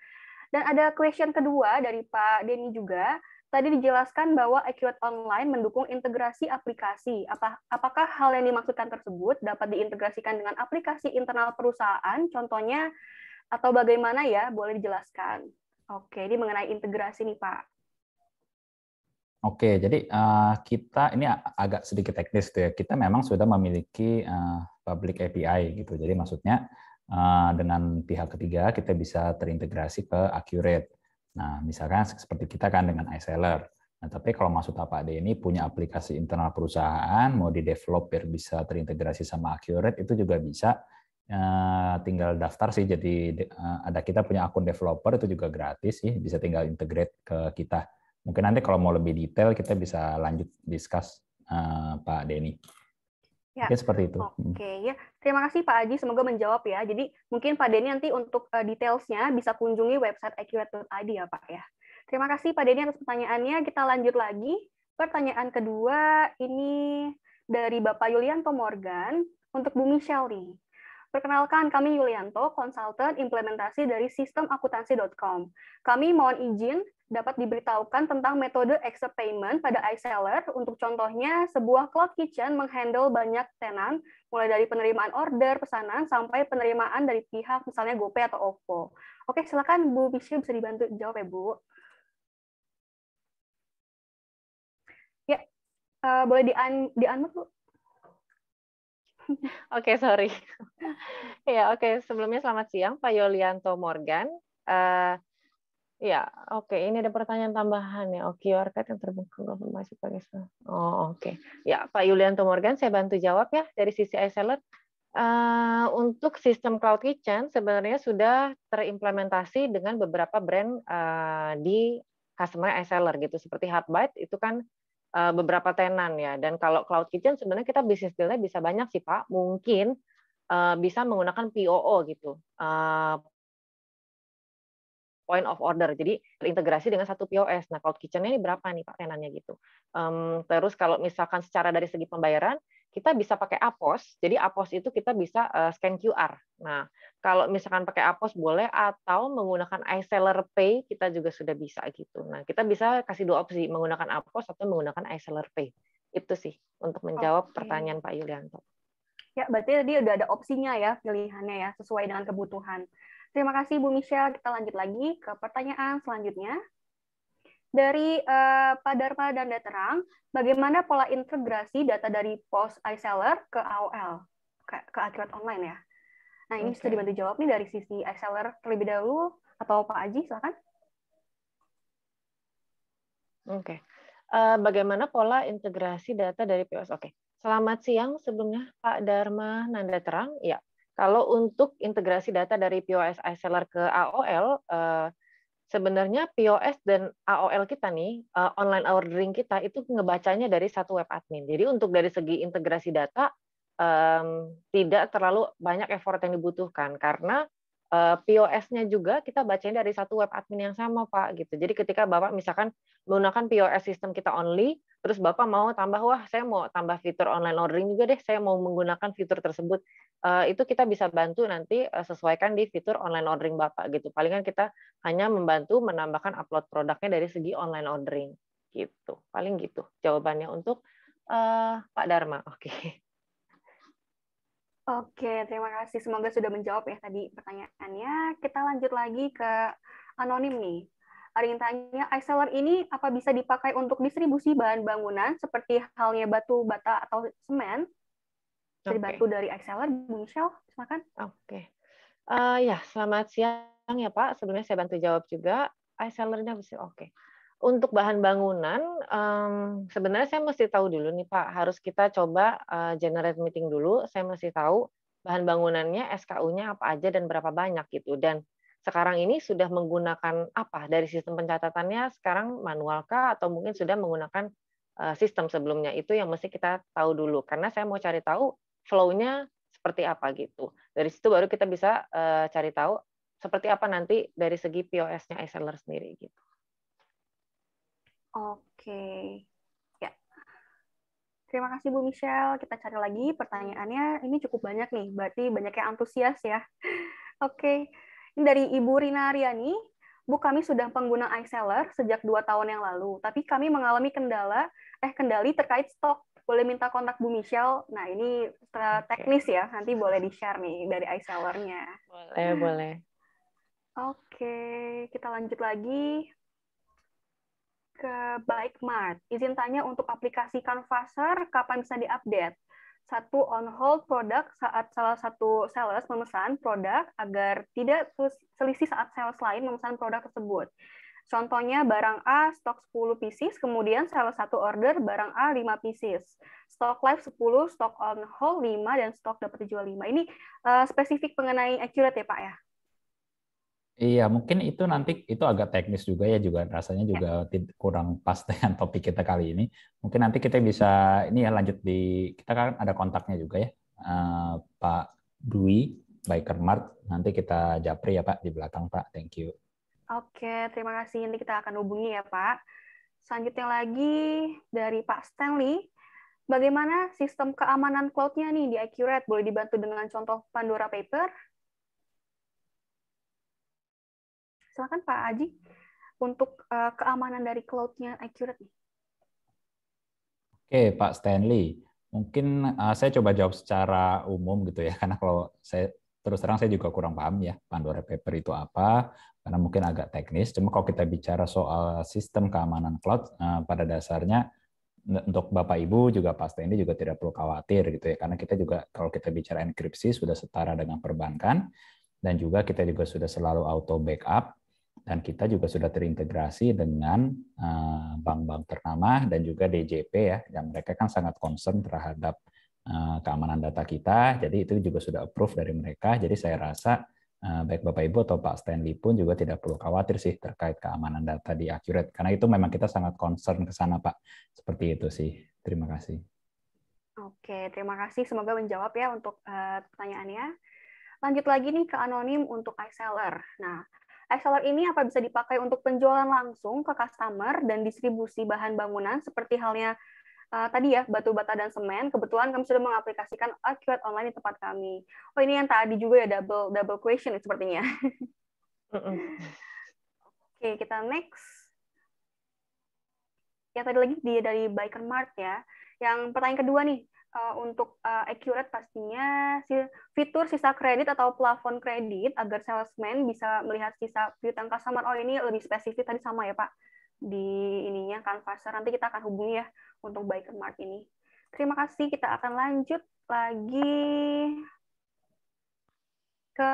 Dan ada question kedua dari Pak Denny juga. Tadi dijelaskan bahwa Accurate Online mendukung integrasi aplikasi. Apakah hal yang dimaksudkan tersebut dapat diintegrasikan dengan aplikasi internal perusahaan? Contohnya atau bagaimana ya? Boleh dijelaskan. Oke, ini mengenai integrasi nih Pak. Oke, jadi kita ini agak sedikit teknis tuh ya. Kita memang sudah memiliki public API gitu. Jadi maksudnya dengan pihak ketiga kita bisa terintegrasi ke Accurate. Nah, misalkan seperti kita kan dengan iSeller. Nah, tapi kalau maksud Pak Ade ini punya aplikasi internal perusahaan, mau di-develop biar bisa terintegrasi sama Accurate, itu juga bisa. Tinggal daftar sih, jadi ada kita punya akun developer, itu juga gratis sih, bisa tinggal integrate ke kita. Mungkin nanti kalau mau lebih detail kita bisa lanjut discuss Pak Denny. Ya, Mungkin seperti itu. oke ya. Terima kasih Pak Aji, semoga menjawab ya. Jadi mungkin Pak Denny nanti untuk detailsnya bisa kunjungi website accurate.id ya Pak ya. Terima kasih Pak Denny atas pertanyaannya. Kita lanjut lagi. Pertanyaan kedua ini dari Bapak Yulianto Morgan untuk Bu Michelle nih. Perkenalkan, kami Yulianto, konsultan implementasi dari sistemakutansi.com. Kami mohon izin dapat diberitahukan tentang metode accept payment pada iSeller. Untuk contohnya, sebuah cloud kitchen menghandle banyak tenan, mulai dari penerimaan order, pesanan, sampai penerimaan dari pihak misalnya GoPay atau OVO. Oke, silakan Bu Michelle bisa dibantu jawab ya, Bu. Ya, boleh di-unmute, Bu. Oke, sorry. Ya, oke. Sebelumnya selamat siang, Pak Yulianto Morgan. Ya, oke. Ini ada pertanyaan tambahan ya. Oh, QR code yang terbuka informasi pakai. Oh, oke. Ya, Pak Yulianto Morgan, saya bantu jawab ya dari sisi iSeller. Untuk sistem Cloud Kitchen sebenarnya sudah terimplementasi dengan beberapa brand di customer iSeller gitu. Seperti Hubbyte itu kan beberapa tenan ya. Dan kalau Cloud Kitchen sebenarnya kita bisnis dealnya bisa banyak sih Pak. Mungkin bisa menggunakan POO gitu. Point of order, jadi terintegrasi dengan satu POS. Nah, Cloud Kitchen ini berapa nih Pak tenannya gitu. Terus kalau misalkan secara dari segi pembayaran, kita bisa pakai APOS. Jadi APOS itu kita bisa scan QR. Nah, kalau misalkan pakai APOS boleh, atau menggunakan iSeller Pay kita juga sudah bisa gitu. Nah, kita bisa kasih dua opsi, menggunakan APOS atau menggunakan iSeller Pay. Itu sih untuk menjawab pertanyaan Pak Yulianto. Ya, berarti tadi udah ada opsinya ya, pilihannya ya, sesuai dengan kebutuhan. Terima kasih Bu Michelle. Kita lanjut lagi ke pertanyaan selanjutnya. Dari Pak Dharma dan Daterang, bagaimana pola integrasi data dari POS iSeller ke AOL, ke Accurate Online ya? Nah, ini bisa dibantu jawab nih dari sisi iSeller terlebih dahulu, atau Pak Aji, silakan. Oke. Bagaimana pola integrasi data dari POS? Oke. Selamat siang sebelumnya Pak Dharma Nanda Terang. Ya, kalau untuk integrasi data dari POS iSeller ke AOL, sebenarnya POS dan AOL kita nih, online ordering kita itu ngebacanya dari satu web admin. Jadi untuk dari segi integrasi data, tidak terlalu banyak effort yang dibutuhkan karena POS-nya juga kita bacain dari satu web admin yang sama, Pak, gitu. Jadi ketika Bapak misalkan menggunakan POS sistem kita only, terus Bapak mau tambah, wah saya mau tambah fitur online ordering juga deh, saya mau menggunakan fitur tersebut, itu kita bisa bantu nanti sesuaikan di fitur online ordering Bapak gitu. Palingan kita hanya membantu menambahkan upload produknya dari segi online ordering gitu. Paling gitu jawabannya untuk Pak Dharma. Oke. Oke, terima kasih. Semoga sudah menjawab ya tadi pertanyaannya. Kita lanjut lagi ke anonim nih. Ada yang tanya, iSeller ini apa bisa dipakai untuk distribusi bahan bangunan seperti halnya batu, bata, atau semen? Bisa dibantu dari iSeller, Bu Michelle, silakan. Oke. Ya, selamat siang ya Pak. Sebelumnya saya bantu jawab juga. iSeller-nya bisa oke. Untuk bahan bangunan, sebenarnya saya mesti tahu dulu nih Pak, harus kita coba generate meeting dulu, saya mesti tahu bahan bangunannya, SKU-nya apa aja dan berapa banyak gitu. Dan sekarang ini sudah menggunakan apa dari sistem pencatatannya, sekarang manual kah atau mungkin sudah menggunakan sistem sebelumnya, itu yang mesti kita tahu dulu. Karena saya mau cari tahu flow-nya seperti apa gitu. Dari situ baru kita bisa cari tahu seperti apa nanti dari segi POS-nya iSeller sendiri gitu. Oke, ya. Terima kasih Bu Michelle. Kita cari lagi pertanyaannya. Ini cukup banyak nih, berarti banyak yang antusias ya. Oke, ini dari Ibu Rina Aryani. Bu, kami sudah pengguna iSeller sejak 2 tahun yang lalu, tapi kami mengalami kendali terkait stok. Boleh minta kontak Bu Michelle? Nah, ini teknis ya, nanti boleh di-share nih dari iSeller-nya. Boleh. Oke, kita lanjut lagi. ke Bikemart. Izin tanya untuk aplikasi Canvasser kapan bisa diupdate? Satu, on hold produk saat salah satu sales memesan produk agar tidak selisih saat sales lain memesan produk tersebut. Contohnya barang A stok 10 pieces, kemudian salah satu order barang A 5 pieces. Stok live 10, stok on hold 5, dan stok dapat dijual 5. Ini spesifik mengenai accurate ya Pak ya? Iya, mungkin itu nanti itu agak teknis juga ya, juga rasanya juga kurang pas dengan topik kita kali ini. Mungkin nanti kita bisa ini ya lanjut kita kan ada kontaknya juga ya, Pak Dwi Bikemart. Nanti kita japri ya Pak di belakang Pak. Thank you. Oke, terima kasih. Nanti kita akan hubungi ya Pak. Selanjutnya lagi dari Pak Stanley. Bagaimana sistem keamanan cloud-nya nih di Accurate? Boleh dibantu dengan contoh Pandora Paper? Silakan Pak Aji untuk keamanan dari cloud-nya Accurate. Oke, Pak Stanley. Mungkin saya coba jawab secara umum gitu ya, karena kalau saya terus terang saya juga kurang paham ya Pandora Paper itu apa, karena mungkin agak teknis. Cuma kalau kita bicara soal sistem keamanan cloud, pada dasarnya untuk Bapak Ibu juga Pak Stanley juga tidak perlu khawatir gitu ya, karena kita juga kalau kita bicara enkripsi sudah setara dengan perbankan, dan juga kita juga sudah selalu auto backup, dan kita juga sudah terintegrasi dengan bank-bank ternama dan juga DJP ya, yang mereka kan sangat concern terhadap keamanan data kita, jadi itu juga sudah approve dari mereka. Jadi saya rasa baik Bapak Ibu atau Pak Stanley pun juga tidak perlu khawatir sih terkait keamanan data di Accurate, karena itu memang kita sangat concern ke sana Pak. Seperti itu sih. Terima kasih. Oke, terima kasih. Semoga menjawab ya untuk pertanyaannya. Lanjut lagi nih ke anonim untuk iSeller. Nah, iSeller ini apa bisa dipakai untuk penjualan langsung ke customer dan distribusi bahan bangunan seperti halnya tadi ya, batu bata dan semen. Kebetulan kami sudah mengaplikasikan Accurate online di tempat kami. Oh, ini yang tadi juga ya, double question sepertinya. Oke, kita next. Ya, tadi lagi dia dari Bikemart ya. Yang pertanyaan kedua nih, untuk Accurate pastinya fitur sisa kredit atau plafon kredit agar salesman bisa melihat sisa piutang customer. Oh, ini lebih spesifik tadi sama ya Pak di ininya Canvasser. Nanti kita akan hubungi ya untuk Bikemart ini. Terima kasih. Kita akan lanjut lagi ke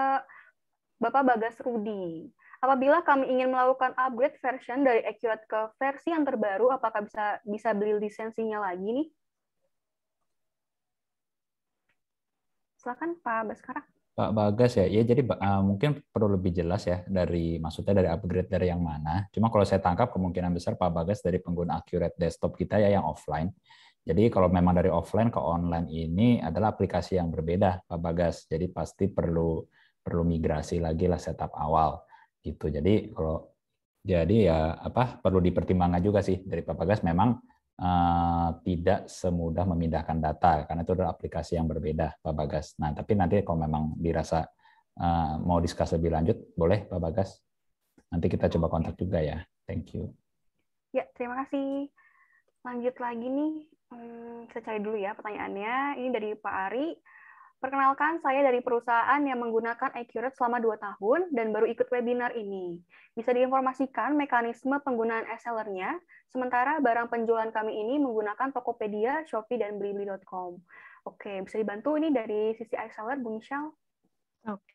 Bapak Bagas Rudi. Apabila kami ingin melakukan upgrade version dari Accurate ke versi yang terbaru, apakah bisa beli lisensinya lagi nih? Silakan Pak Baskara. Pak Bagas ya, jadi mungkin perlu lebih jelas ya maksudnya dari upgrade dari yang mana. Cuma kalau saya tangkap kemungkinan besar Pak Bagas dari pengguna Accurate desktop kita ya yang offline. Jadi kalau memang dari offline ke online ini adalah aplikasi yang berbeda Pak Bagas. Jadi pasti perlu migrasi lagi lah setup awal gitu. Jadi ya perlu dipertimbangkan juga sih dari Pak Bagas, memang tidak semudah memindahkan data karena itu adalah aplikasi yang berbeda Pak Bagas. Nah, tapi nanti kalau memang dirasa mau diskus lebih lanjut, boleh Pak Bagas. Nanti kita coba kontak juga ya. Thank you. Ya, terima kasih. Lanjut lagi nih, saya cari dulu ya pertanyaannya. Ini dari Pak Ari. Perkenalkan, saya dari perusahaan yang menggunakan Accurate selama 2 tahun dan baru ikut webinar ini. Bisa diinformasikan mekanisme penggunaan e-seller-nya, sementara barang penjualan kami ini menggunakan Tokopedia, Shopee, dan Blibli.com. Oke, bisa dibantu ini dari sisi e-seller, Bu Michelle? Oke.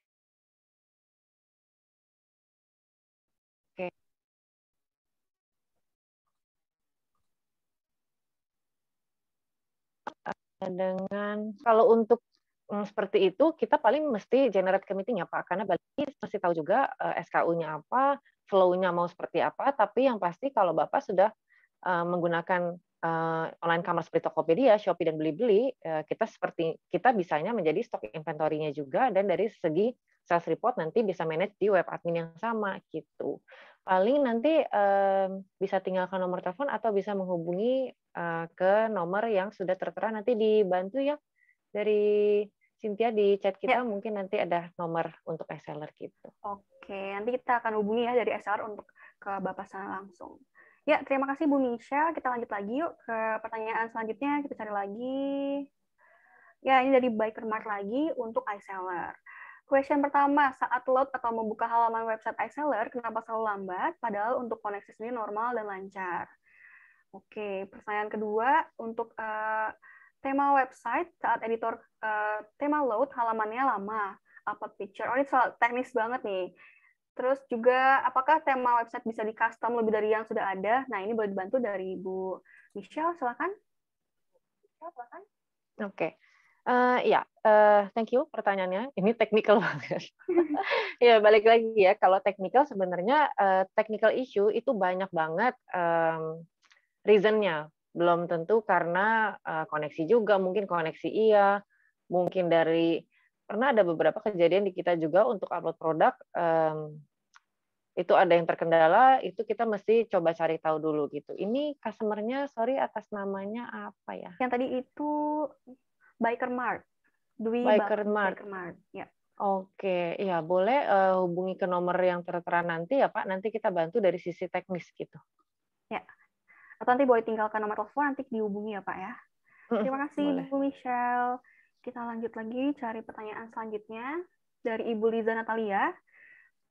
Dengan kalau untuk seperti itu kita paling mesti generate committee-nya Pak, karena berarti mesti tahu juga SKU-nya apa, flow-nya mau seperti apa, tapi yang pasti kalau Bapak sudah menggunakan online commerce seperti Tokopedia, Shopee, dan Blibli, kita bisanya menjadi stok inventory-nya juga, dan dari segi sales report nanti bisa manage di web admin yang sama gitu. Paling nanti bisa tinggalkan nomor telepon atau bisa menghubungi ke nomor yang sudah tertera, nanti dibantu ya dari Cynthia di chat kita, mungkin nanti ada nomor untuk e-seller gitu. Oke, nanti kita akan hubungi ya dari e-seller untuk ke Bapak sana langsung. Ya, terima kasih Bu Misha. Kita lanjut lagi yuk ke pertanyaan selanjutnya. Kita cari lagi. Ya, ini dari Bikemart lagi untuk iSeller. Question pertama, saat load atau membuka halaman website iSeller, kenapa selalu lambat, padahal untuk koneksi sendiri normal dan lancar? Oke, pertanyaan kedua, untuk tema website, saat editor tema load, halamannya lama, upload picture. Oh, ini soal teknis banget nih. Terus juga, apakah tema website bisa di-custom lebih dari yang sudah ada? Nah, ini boleh dibantu dari Bu Michelle, silakan. Oke. Thank you pertanyaannya. Ini technical banget. Ya, balik lagi ya. Kalau technical sebenarnya technical issue itu banyak banget reason-nya. Belum tentu karena koneksi juga, mungkin koneksi iya, mungkin pernah ada beberapa kejadian di kita juga untuk upload produk, itu ada yang terkendala, itu kita mesti coba cari tahu dulu gitu. Ini customer-nya, sorry atas namanya apa ya? Yang tadi itu Biker Mart. Dwi Biker Mart. Ya. Oke, ya boleh hubungi ke nomor yang tertera nanti ya Pak, nanti kita bantu dari sisi teknis gitu. Ya, atau nanti boleh tinggalkan nomor telepon, nanti dihubungi ya Pak ya. Terima kasih boleh. Bu Michelle. Kita lanjut lagi cari pertanyaan selanjutnya dari Ibu Liza Natalia.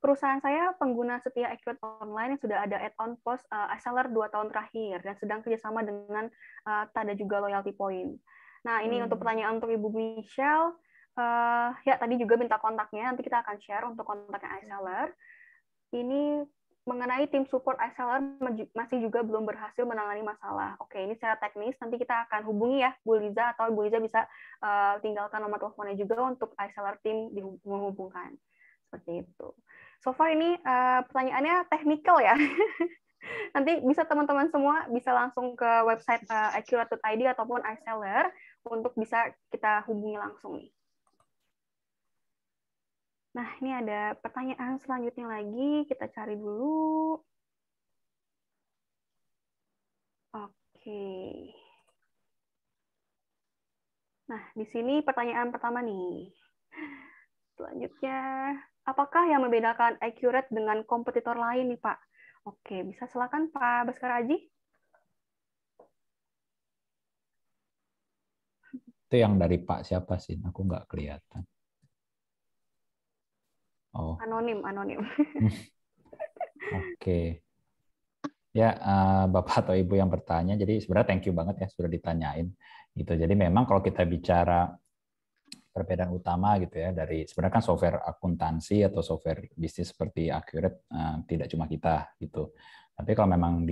Perusahaan saya pengguna setia Accurate Online yang sudah ada add-on plus iSeller 2 tahun terakhir dan sedang kerjasama dengan ada juga loyalty point. Nah, ini untuk pertanyaan untuk Ibu Michelle. Ya, tadi juga minta kontaknya, nanti kita akan share untuk kontaknya iSeller. Ini mengenai tim support iSeller masih juga belum berhasil menangani masalah. Oke, ini secara teknis, nanti kita akan hubungi ya Bu Liza, atau Bu Liza bisa tinggalkan nomor teleponnya juga untuk iSeller tim menghubungkan. Seperti itu. So far ini pertanyaannya teknikal ya. Nanti bisa teman-teman semua bisa langsung ke website accurate.id ataupun iSeller untuk bisa kita hubungi langsung nih. Nah, ini ada pertanyaan selanjutnya lagi, kita cari dulu. Oke. Nah, di sini pertanyaan pertama nih. Selanjutnya, apakah yang membedakan Accurate dengan kompetitor lain nih, Pak? Oke, bisa silakan Pak Baskara Aji. Itu yang dari Pak siapa sih? Aku nggak kelihatan. Oh. Anonim. Oke. Ya, Bapak atau Ibu yang bertanya, jadi sebenarnya thank you banget ya sudah ditanyain. Gitu. Jadi memang kalau kita bicara perbedaan utama gitu ya dari sebenarnya kan software akuntansi atau software bisnis seperti Accurate tidak cuma kita gitu. Tapi kalau memang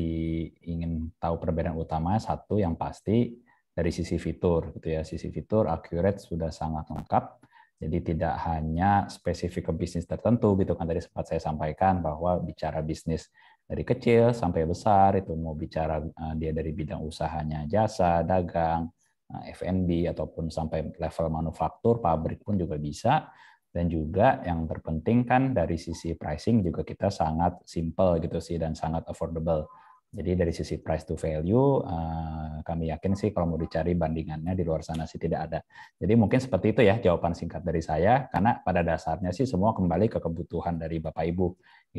ingin tahu perbedaan utama, satu yang pasti dari sisi fitur gitu ya. Sisi fitur Accurate sudah sangat lengkap. Jadi tidak hanya spesifik ke bisnis tertentu gitu kan, tadi sempat saya sampaikan bahwa bicara bisnis dari kecil sampai besar, itu mau bicara dia dari bidang usahanya jasa, dagang, F&B ataupun sampai level manufaktur, pabrik pun juga bisa. Dan juga yang terpenting kan dari sisi pricing juga kita sangat simple gitu sih dan sangat affordable. Jadi dari sisi price to value, kami yakin sih kalau mau dicari bandingannya di luar sana sih tidak ada. Jadi mungkin seperti itu ya jawaban singkat dari saya, karena pada dasarnya sih semua kembali ke kebutuhan dari Bapak Ibu.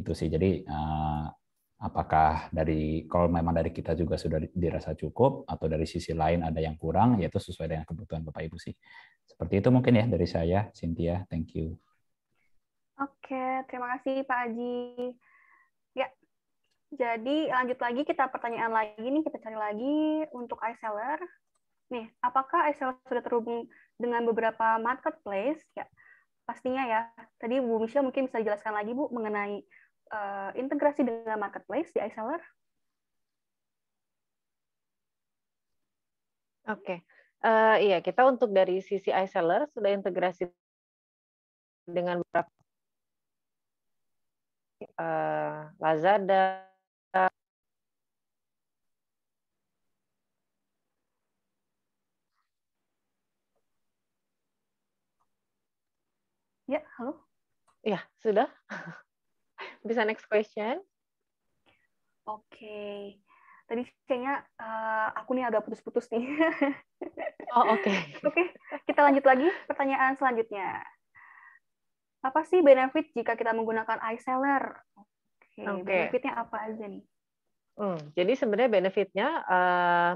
Itu sih, jadi apakah kalau memang dari kita juga sudah dirasa cukup, atau dari sisi lain ada yang kurang, yaitu sesuai dengan kebutuhan Bapak Ibu sih. Seperti itu mungkin ya dari saya, Cynthia. Thank you. Oke, terima kasih Pak Aji. Ya, jadi lanjut lagi, kita pertanyaan lagi nih, kita cari lagi untuk iSeller. Nih, apakah iSeller sudah terhubung dengan beberapa marketplace? Ya, pastinya ya. Tadi Bu Michelle mungkin bisa jelaskan lagi Bu mengenai integrasi dengan marketplace di iSeller. Oke. Iya, kita untuk dari sisi iSeller sudah integrasi dengan beberapa Lazada, Ya, halo. Ya, sudah. Bisa next question. Oke. Tadi kayaknya aku nih agak putus-putus nih. Oh, oke. Oke, kita lanjut lagi pertanyaan selanjutnya. Apa sih benefit jika kita menggunakan iSeller? Oke. Benefitnya apa aja nih? Jadi sebenarnya benefitnya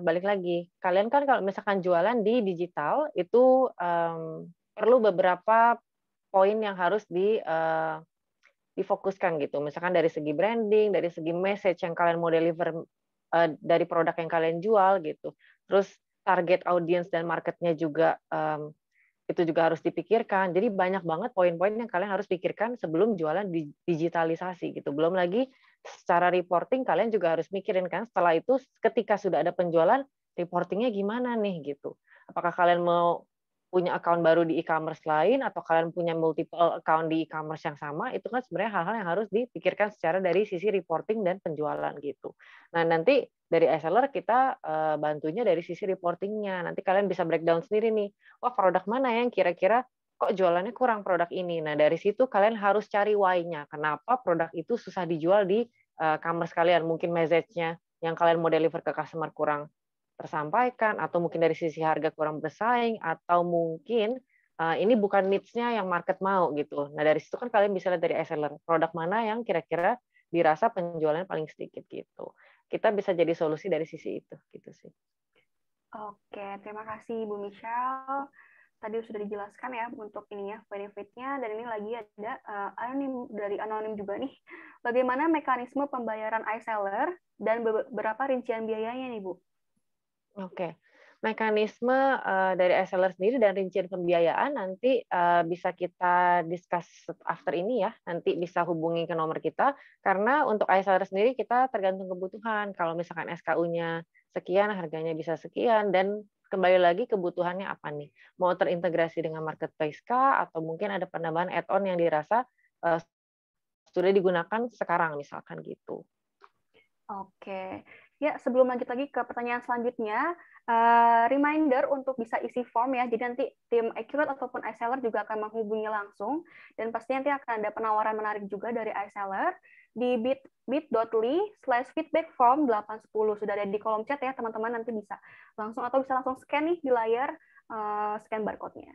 balik lagi. Kalian kan kalau misalkan jualan di digital itu perlu beberapa poin yang harus difokuskan gitu. Misalkan dari segi branding, dari segi message yang kalian mau deliver dari produk yang kalian jual gitu. Terus target audience dan marketnya juga itu juga harus dipikirkan. Jadi banyak banget poin-poin yang kalian harus pikirkan sebelum jualan digitalisasi gitu. Belum lagi secara reporting kalian juga harus mikirin kan setelah itu ketika sudah ada penjualan reportingnya gimana nih gitu. Apakah kalian mau punya account baru di e-commerce lain atau kalian punya multiple account di e-commerce yang sama, itu kan sebenarnya hal-hal yang harus dipikirkan secara dari sisi reporting dan penjualan gitu. Nah, nanti dari reseller kita bantunya dari sisi reportingnya. Nanti kalian bisa breakdown sendiri nih, wah produk mana yang kira-kira kok jualannya kurang produk ini. Nah, dari situ kalian harus cari why-nya. Kenapa produk itu susah dijual di e-commerce kalian? Mungkin message-nya yang kalian mau deliver ke customer kurang tersampaikan, atau mungkin dari sisi harga kurang bersaing, atau mungkin ini bukan needs-nya yang market mau gitu. Nah, dari situ kan kalian bisa lihat dari reseller, produk mana yang kira-kira dirasa penjualannya paling sedikit gitu. Kita bisa jadi solusi dari sisi itu gitu sih. Oke, terima kasih Bu Michelle. Tadi sudah dijelaskan ya untuk ini ya benefitnya, dan ini lagi ada dari anonim juga nih. Bagaimana mekanisme pembayaran iSeller dan beberapa rincian biayanya nih Bu? Oke, mekanisme dari reseller sendiri dan rincian pembiayaan nanti bisa kita discuss after ini ya. Nanti bisa hubungi ke nomor kita, karena untuk reseller sendiri kita tergantung kebutuhan. Kalau misalkan SKU-nya sekian, harganya bisa sekian, dan kembali lagi kebutuhannya apa nih. Mau terintegrasi dengan marketplace kah, atau mungkin ada penambahan add-on yang dirasa sudah digunakan sekarang misalkan gitu. Oke. Ya, sebelum lanjut lagi ke pertanyaan selanjutnya, reminder untuk bisa isi form ya. Jadi nanti tim Accurate ataupun iSeller juga akan menghubungi langsung, dan pasti nanti akan ada penawaran menarik juga dari iSeller di bit.ly/feedbackform 810. Sudah ada di kolom chat ya, teman-teman, nanti bisa langsung atau bisa langsung scan nih di layar, scan barcode-nya.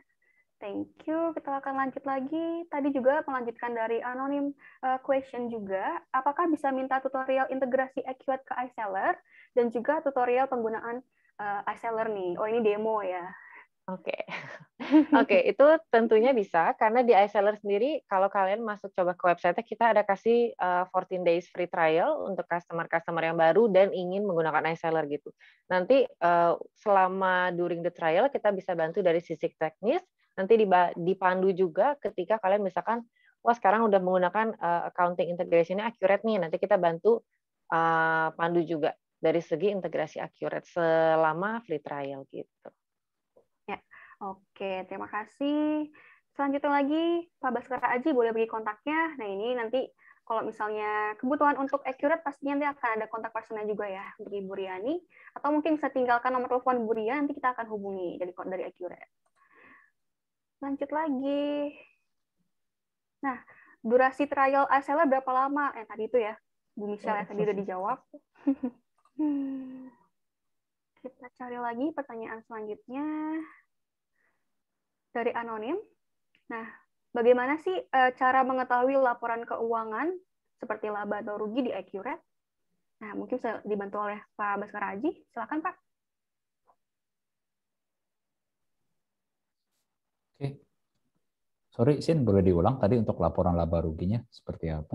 Thank you. Kita akan lanjut lagi. Tadi juga melanjutkan dari anonim question juga. Apakah bisa minta tutorial integrasi Accurate ke iSeller dan juga tutorial penggunaan iSeller nih? Oh, ini demo ya. Oke. Oke, itu tentunya bisa karena di iSeller sendiri kalau kalian masuk coba ke website kita ada kasih 14 days free trial untuk customer-customer yang baru dan ingin menggunakan iSeller gitu. Nanti selama during the trial kita bisa bantu dari sisi teknis, nanti dipandu juga ketika kalian misalkan wah sekarang udah menggunakan accounting integration-nya Accurate nih, nanti kita bantu pandu juga dari segi integrasi Accurate selama free trial gitu. Ya, oke, terima kasih. Selanjutnya lagi, Pak Baskara Aji boleh bagi kontaknya. Nah, ini nanti kalau misalnya kebutuhan untuk Accurate, pastinya nanti akan ada kontak personnya juga ya untuk Ibu Riani. Atau mungkin bisa tinggalkan nomor telepon Bu Ria, nanti kita akan hubungi dari Accurate. Lanjut lagi. Nah, durasi trial iSeller berapa lama? Tadi itu ya, Bu Michelle ya, tadi udah dijawab. Kita cari lagi pertanyaan selanjutnya dari anonim. Nah, bagaimana sih cara mengetahui laporan keuangan seperti laba atau rugi di Accurate? Nah, mungkin bisa dibantu oleh Pak Baskara Aji. Silakan, Pak. Oke. Sorry, Sin, boleh diulang tadi untuk laporan laba ruginya seperti apa?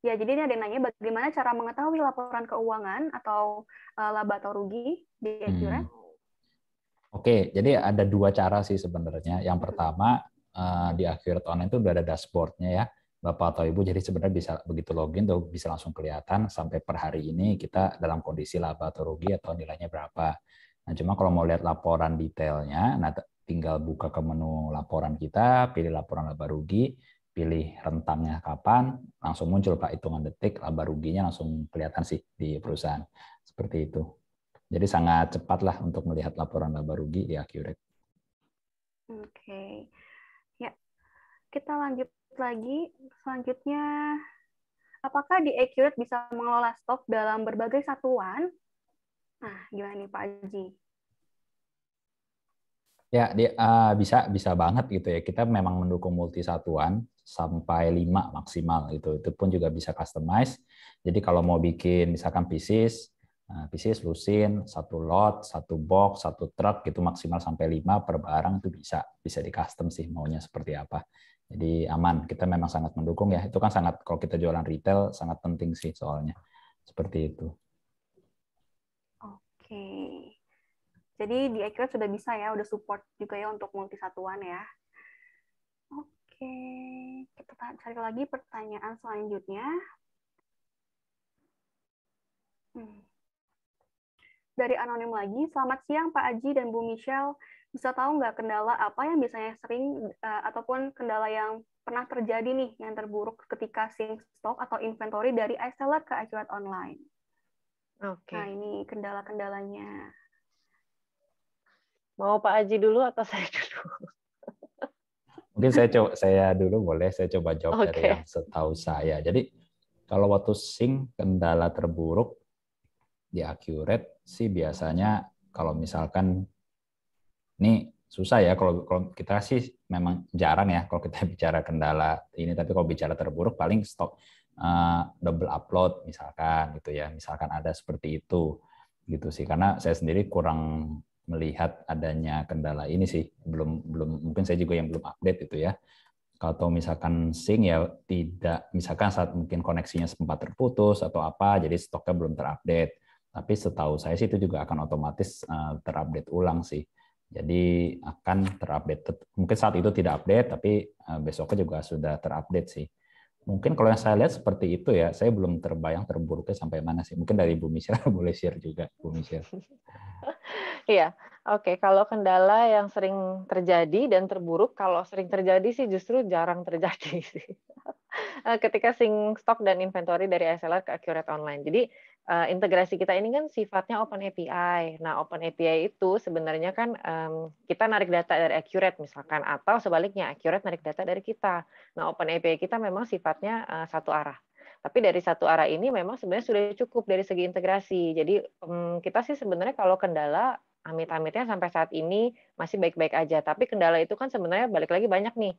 Ya, jadi ini ada yang nanya bagaimana cara mengetahui laporan keuangan atau laba atau rugi di Accurate? Oke, jadi ada dua cara sih sebenarnya. Yang pertama, di Accurate Online itu udah ada dashboard-nya ya, Bapak atau Ibu. Jadi sebenarnya bisa begitu login tuh bisa langsung kelihatan sampai per hari ini kita dalam kondisi laba atau rugi atau nilainya berapa. Nah, cuma kalau mau lihat laporan detailnya, nah tinggal buka ke menu laporan kita, pilih laporan laba rugi, pilih rentangnya kapan, langsung muncul Pak hitungan detik laba ruginya langsung kelihatan sih di perusahaan. Seperti itu. Jadi sangat cepat lah untuk melihat laporan laba rugi di Accurate. Oke. Ya, kita lanjut lagi. Selanjutnya, apakah di Accurate bisa mengelola stok dalam berbagai satuan? Nah, gimana nih Pak Haji? Ya, bisa banget gitu ya. Kita memang mendukung multi satuan sampai 5 maksimal gitu. Itu pun juga bisa customize. Jadi kalau mau bikin misalkan pieces, pieces, lusin, satu lot, satu box, satu truk, gitu maksimal sampai 5 per barang itu bisa di custom sih maunya seperti apa. Jadi aman, kita memang sangat mendukung ya. Itu kan sangat, kalau kita jualan retail sangat penting sih soalnya. Seperti itu. Oke. Jadi di Accurate sudah bisa ya, udah support juga ya untuk multi satuan ya. Oke, kita cari lagi pertanyaan selanjutnya. Dari anonim lagi, selamat siang Pak Aji dan Bu Michelle. Bisa tahu nggak kendala apa yang biasanya sering ataupun kendala yang pernah terjadi nih yang terburuk ketika sync stock atau inventory dari iSeller ke Accurate Online? Oke. Nah, ini kendala-kendalanya. Mau Pak Aji dulu atau saya dulu? Mungkin saya dulu boleh, saya coba jawab dari yang setahu saya. Jadi kalau waktu sync kendala terburuk di Accurate sih biasanya kalau misalkan ini susah ya, kalau kita sih memang jarang ya kalau kita bicara kendala ini, tapi kalau bicara terburuk paling stok double upload misalkan gitu ya, misalkan ada seperti itu gitu sih, karena saya sendiri kurang melihat adanya kendala ini sih, belum mungkin saya juga yang belum update itu ya. Kalau misalkan sync ya tidak, misalkan saat mungkin koneksinya sempat terputus atau apa, jadi stoknya belum terupdate. Tapi setahu saya sih itu juga akan otomatis terupdate ulang sih. Jadi akan terupdate. Mungkin saat itu tidak update, tapi besoknya juga sudah terupdate sih. Mungkin kalau yang saya lihat seperti itu ya, saya belum terbayang terburuknya sampai mana sih. Mungkin dari Bu Michelle boleh share juga, Bu Michelle. Iya, oke. Kalau kendala yang sering terjadi dan terburuk, kalau sering terjadi sih justru jarang terjadi sih. Ketika sync stock dan inventory dari iSeller ke Accurate Online. Jadi integrasi kita ini kan sifatnya Open API. Nah, Open API itu sebenarnya kan kita narik data dari Accurate misalkan, atau sebaliknya Accurate narik data dari kita. Nah, Open API kita memang sifatnya satu arah. Tapi dari satu arah ini memang sebenarnya sudah cukup dari segi integrasi. Jadi kita sih sebenarnya kalau kendala amit-amitnya sampai saat ini masih baik-baik aja. Tapi kendala itu kan sebenarnya balik lagi banyak nih.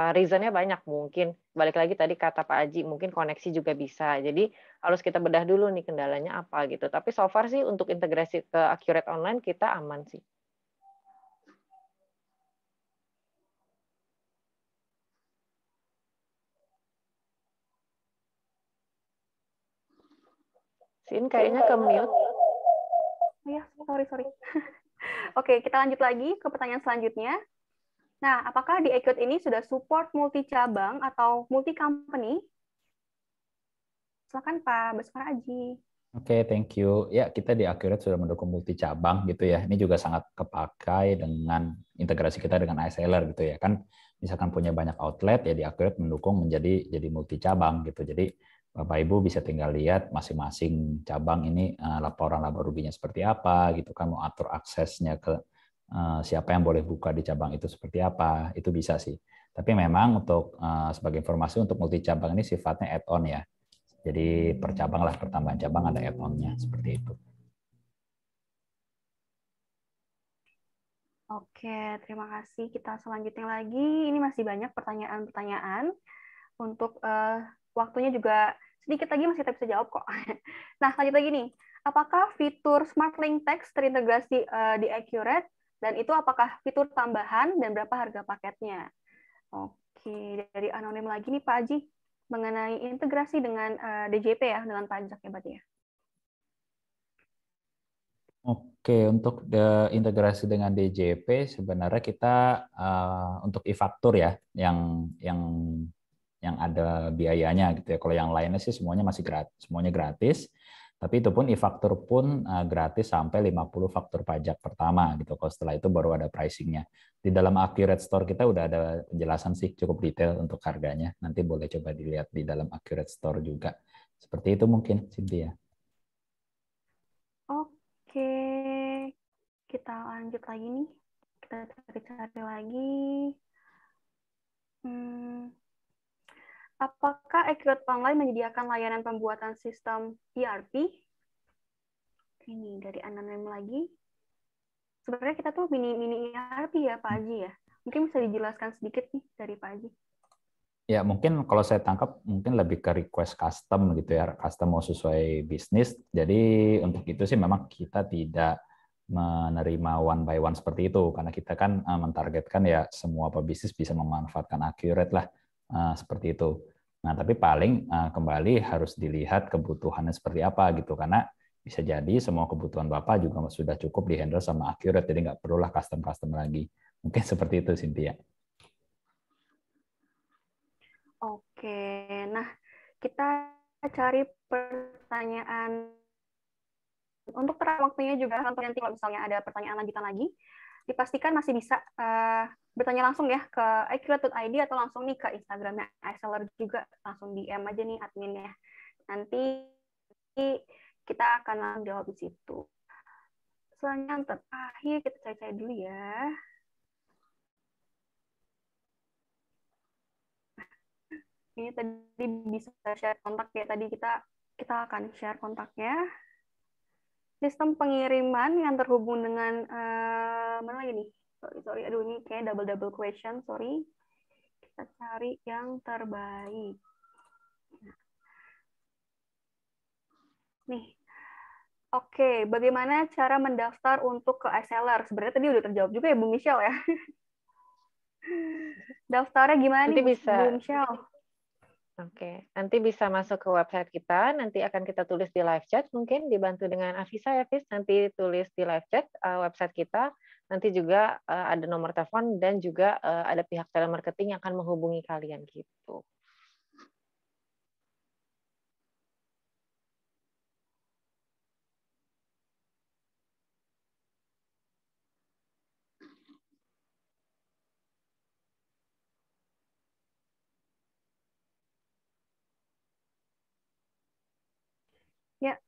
Reason-nya banyak, mungkin balik lagi tadi kata Pak Aji, mungkin koneksi juga bisa. Jadi harus kita bedah dulu nih kendalanya apa gitu. Tapi so far sih untuk integrasi ke Accurate Online kita aman sih. Sin kayaknya ke mute. Ya, sorry. Oke, kita lanjut lagi ke pertanyaan selanjutnya. Nah, apakah di Accurate ini sudah support multi cabang atau multi company? Silakan Pak Basmara Aji. Oke, thank you. Ya, kita di Accurate sudah mendukung multi cabang gitu ya. Ini juga sangat kepakai dengan integrasi kita dengan iSeller gitu ya. Kan misalkan punya banyak outlet ya, di Accurate mendukung jadi multi cabang gitu. Jadi Bapak Ibu bisa tinggal lihat masing-masing cabang ini laporan laba ruginya seperti apa gitu kan, mau atur aksesnya ke siapa yang boleh buka di cabang itu seperti apa, itu bisa sih. Tapi memang untuk sebagai informasi untuk multi cabang ini sifatnya add-on ya. Jadi per cabang lah, pertambahan cabang ada add-on-nya seperti itu. Oke, terima kasih. Kita selanjutnya lagi. Ini masih banyak pertanyaan-pertanyaan. Untuk waktunya juga sedikit lagi masih kita bisa jawab kok. Nah, lanjut lagi nih. Apakah fitur Smart Link Text terintegrasi di Accurate? Dan itu apakah fitur tambahan dan berapa harga paketnya? Oke, dari anonim lagi nih Pak Aji. Mengenai integrasi dengan DJP ya, dengan pajak ya berarti ya. Oke, untuk integrasi dengan DJP sebenarnya kita untuk e-faktur ya, yang ada biayanya gitu ya. Kalau yang lainnya sih semuanya masih gratis. Tapi itu pun e-faktur pun gratis sampai 50 faktur pajak pertama gitu. Kalau setelah itu baru ada pricing-nya. Di dalam Accurate Store kita udah ada penjelasan sih cukup detail untuk harganya. Nanti boleh coba dilihat di dalam Accurate Store juga. Seperti itu mungkin, Cynthia. Oke, kita lanjut lagi nih. Kita cari-cari lagi. Apakah Accurate Online menyediakan layanan pembuatan sistem ERP? Ini dari anonim lagi. Sebenarnya kita tuh mini ERP ya Pak Haji ya. Mungkin bisa dijelaskan sedikit nih dari Pak Haji. Ya, mungkin kalau saya tangkap mungkin lebih ke request custom gitu ya, custom mau sesuai bisnis. Jadi untuk itu sih memang kita tidak menerima one by one seperti itu, karena kita kan mentargetkan ya semua pebisnis bisa memanfaatkan Accurate lah, seperti itu. Nah, tapi paling kembali harus dilihat kebutuhannya seperti apa gitu, karena bisa jadi semua kebutuhan Bapak juga sudah cukup di-handle sama Accurate, jadi nggak perlulah custom-custom lagi. Mungkin seperti itu, Cynthia. Oke, nah kita cari pertanyaan untuk terakhir waktunya juga. Nanti kalau misalnya ada pertanyaan lanjutan lagi, dipastikan masih bisa bertanya langsung ya ke accurate.id atau langsung nih ke Instagramnya iSeller juga, langsung DM aja nih adminnya. Nanti kita akan jawab di situ. Selanjutnya yang terakhir kita cari-cari dulu ya. Ini tadi bisa share kontak ya. Tadi kita akan share kontaknya. Sistem pengiriman yang terhubung dengan mana lagi nih? Sorry, aduh ini kayak double question, sorry. Kita cari yang terbaik. Nih, oke, bagaimana cara mendaftar untuk ke iSeller? Sebenarnya tadi udah terjawab juga ya, Bu Michelle ya. Daftarnya gimana Nanti nih, bisa, Bu Michelle? Oke, nanti bisa masuk ke website kita, nanti akan kita tulis di live chat, mungkin dibantu dengan Afisa ya, Fis, nanti tulis di live chat website kita, nanti juga ada nomor telepon dan juga ada pihak telemarketing yang akan menghubungi kalian gitu. Ya,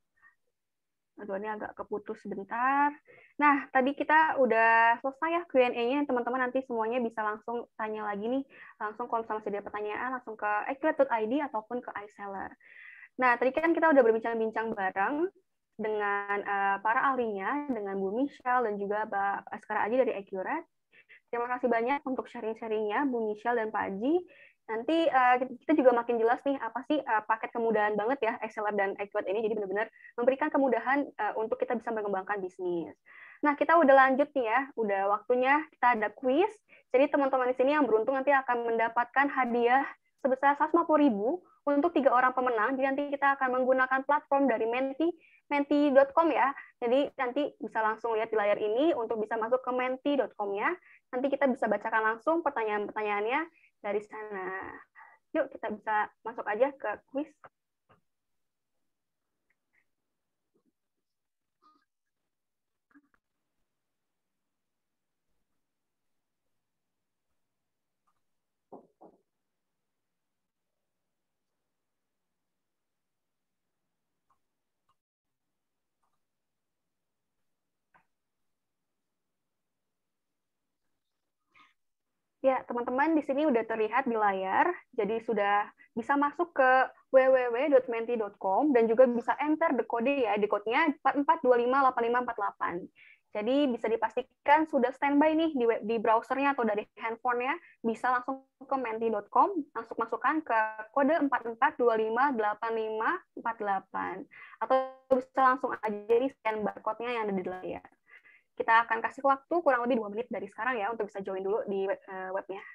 aduh ini agak keputus sebentar. Nah, tadi kita udah selesai ya Q&A-nya. Teman-teman nanti semuanya bisa langsung tanya lagi nih. Langsung kalau misalnya masih ada pertanyaan, langsung ke accurate.id ataupun ke iSeller. Nah, tadi kan kita udah berbincang-bincang bareng dengan para ahlinya, dengan Bu Michelle dan juga Mbak Askara Aji dari Accurate. Terima kasih banyak untuk sharing-sharingnya Bu Michelle dan Pak Aji. Nanti kita juga makin jelas nih apa sih paket kemudahan banget ya Exceller dan Accurate ini. Jadi benar-benar memberikan kemudahan untuk kita bisa mengembangkan bisnis. Nah, kita udah lanjut nih ya. Udah waktunya kita ada quiz. Jadi teman-teman di sini yang beruntung nanti akan mendapatkan hadiah sebesar 150.000 untuk 3 orang pemenang. Jadi nanti kita akan menggunakan platform dari menti.com ya. Jadi nanti bisa langsung lihat di layar ini untuk bisa masuk ke menti.com ya. Nanti kita bisa bacakan langsung pertanyaan-pertanyaannya dari sana. Yuk, kita bisa masuk aja ke quiz. Ya, teman-teman di sini udah terlihat di layar, jadi sudah bisa masuk ke www.menti.com dan juga bisa enter the code ya, di code-nya 44258548. Jadi bisa dipastikan sudah standby nih di browsernya atau dari handphonenya, bisa langsung ke menti.com, langsung masukkan ke kode 44258548. Atau bisa langsung aja di scan barcode-nya yang ada di layar. Kita akan kasih waktu kurang lebih 2 menit dari sekarang ya untuk bisa join dulu di webnya.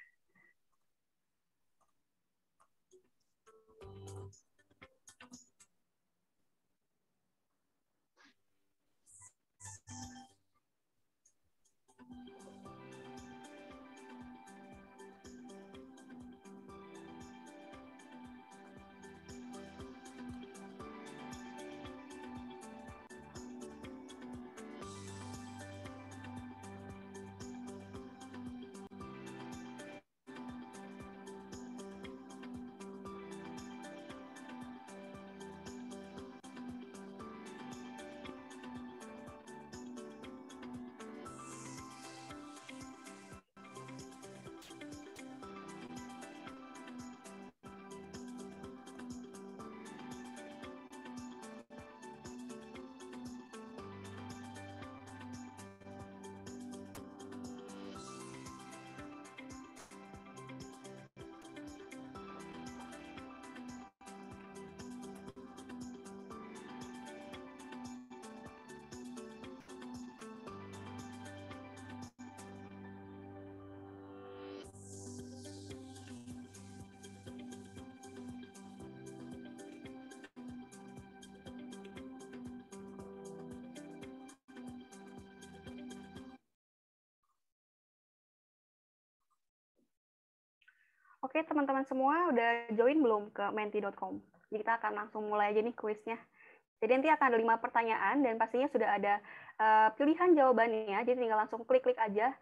Oke, teman-teman semua udah join belum ke menti.com? Jadi kita akan langsung mulai aja nih kuisnya. Jadi nanti akan ada 5 pertanyaan dan pastinya sudah ada pilihan jawabannya. Jadi tinggal langsung klik-klik aja.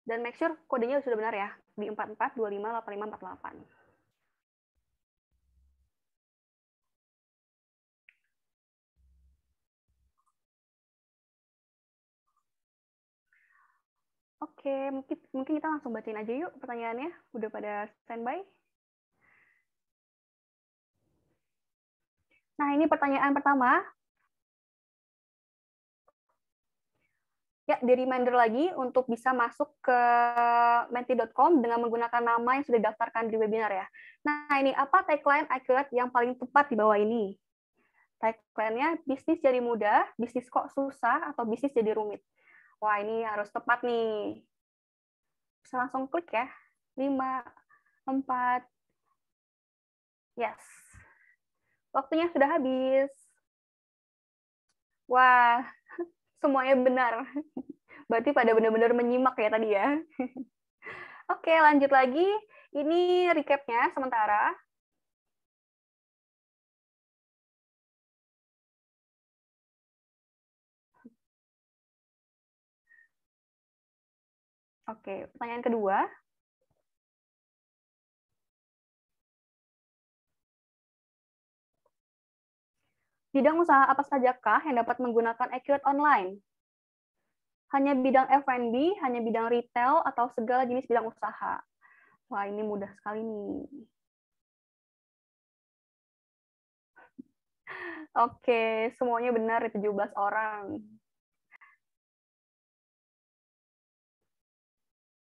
Dan make sure kodenya sudah benar ya. Di 44258548. Oke, mungkin kita langsung bacain aja yuk pertanyaannya. Udah pada standby? Nah, ini pertanyaan pertama. Ya, di reminder lagi untuk bisa masuk ke menti.com dengan menggunakan nama yang sudah didaftarkan di webinar ya. Nah, ini apa tagline accurate yang paling tepat di bawah ini? Tagline-nya bisnis jadi mudah, bisnis kok susah, atau bisnis jadi rumit. Wah, ini harus tepat nih. Bisa langsung klik ya. 5, 4, yes. Waktunya sudah habis. Wah, semuanya benar. Berarti pada benar-benar menyimak ya tadi ya. Oke, lanjut lagi. Ini recap-nya sementara. Oke, pertanyaan kedua. Bidang usaha apa sajakah yang dapat menggunakan Accurate Online? Hanya bidang F&B, hanya bidang retail, atau segala jenis bidang usaha? Wah, ini mudah sekali nih. Oke, semuanya benar, 17 orang.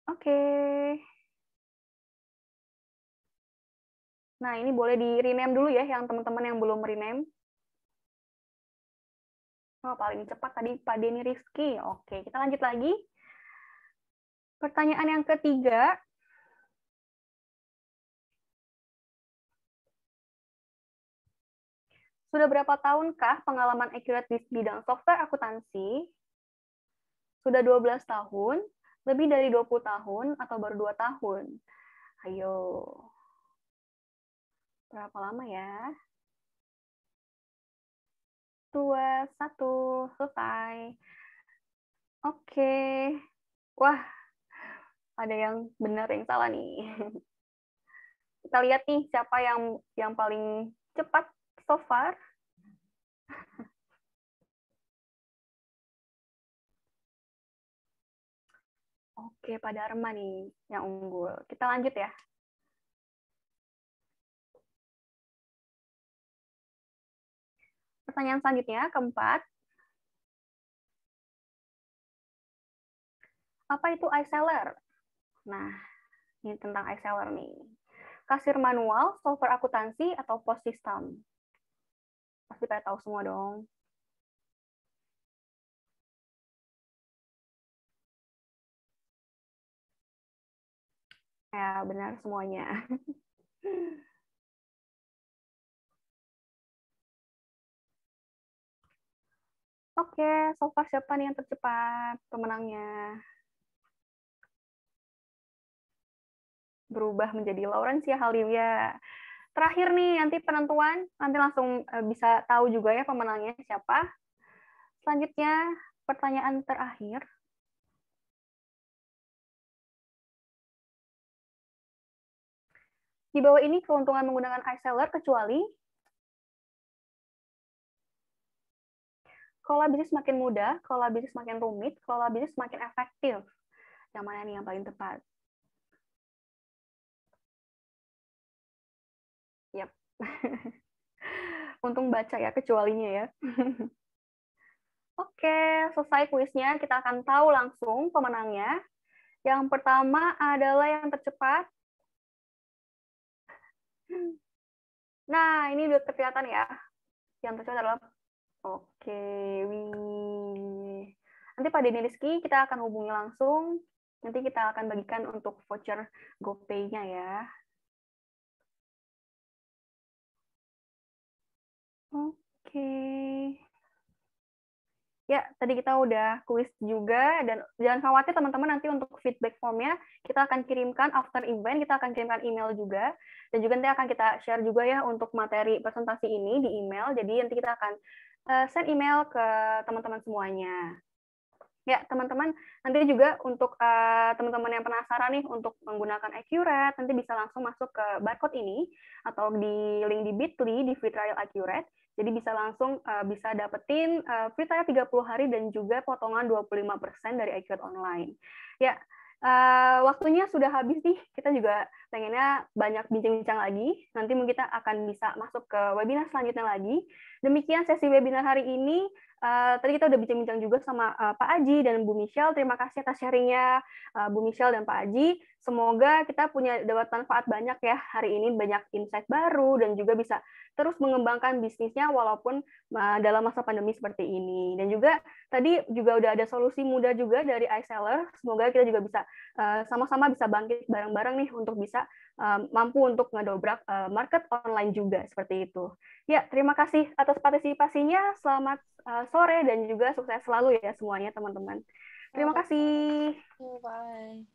Oke. Nah, ini boleh di-rename dulu ya, yang teman-teman yang belum rename. Oh, paling cepat tadi Pak Denny Rizky. Oke, kita lanjut lagi. Pertanyaan yang ketiga. Sudah berapa tahunkah pengalaman Accurate di bidang software akuntansi? Sudah 12 tahun, lebih dari 20 tahun, atau baru 2 tahun? Ayo. Berapa lama ya? 2, 1, selesai. Oke. Wah, ada yang benar yang salah nih. Kita lihat nih siapa yang paling cepat so far. Oke, Pak Dharma nih yang unggul. Kita lanjut ya. Pertanyaan selanjutnya, keempat. Apa itu iSeller? Nah, ini tentang iSeller nih. Kasir manual, software akuntansi, atau pos sistem? Pasti pada tahu semua dong. Ya, benar semuanya. Oke, so far siapa nih yang tercepat pemenangnya? Berubah menjadi Laurencia Halivia. Terakhir nih, nanti penentuan, nanti langsung bisa tahu juga ya pemenangnya siapa. Selanjutnya, pertanyaan terakhir. Di bawah ini keuntungan menggunakan iSeller kecuali kelola bisnis makin mudah, kelola bisnis makin rumit, kelola bisnis makin efektif. Yang mana nih yang paling tepat? Yap. Untung baca ya kecualinya ya. Oke, selesai kuisnya. Kita akan tahu langsung pemenangnya. Yang pertama adalah yang tercepat. Nah, ini udah kelihatan ya. Yang tercepat adalah oke, wih. Nanti Pak Denny Rizky kita akan hubungi langsung. Nanti kita akan bagikan untuk voucher GoPay-nya ya. Oke. Ya, tadi kita udah kuis juga, dan jangan khawatir teman-teman, nanti untuk feedback formnya kita akan kirimkan after event, kita akan kirimkan email juga, dan juga nanti akan kita share juga ya untuk materi presentasi ini di email, jadi nanti kita akan send email ke teman-teman semuanya. Ya, teman-teman, nanti juga untuk teman-teman yang penasaran nih untuk menggunakan Accurate, nanti bisa langsung masuk ke barcode ini, atau di link di Bitly, di free trial Accurate. Jadi bisa langsung bisa dapetin free trial 30 hari dan juga potongan 25% dari Accurate Online. Ya, waktunya sudah habis nih, kita juga pengennya banyak bincang-bincang lagi. Nanti mungkin kita akan bisa masuk ke webinar selanjutnya lagi. Demikian sesi webinar hari ini. Tadi kita udah bincang-bincang juga sama Pak Aji dan Bu Michelle. Terima kasih atas sharingnya Bu Michelle dan Pak Aji. Semoga kita punya dapat manfaat banyak ya hari ini, banyak insight baru dan juga bisa terus mengembangkan bisnisnya walaupun dalam masa pandemi seperti ini. Dan juga tadi juga udah ada solusi mudah juga dari iSeller. Semoga kita juga bisa sama-sama bisa bangkit bareng-bareng nih untuk bisa mampu untuk ngedobrak market online juga seperti itu. Ya, terima kasih atas partisipasinya. Selamat sore dan juga sukses selalu ya semuanya teman-teman. Terima kasih. Bye.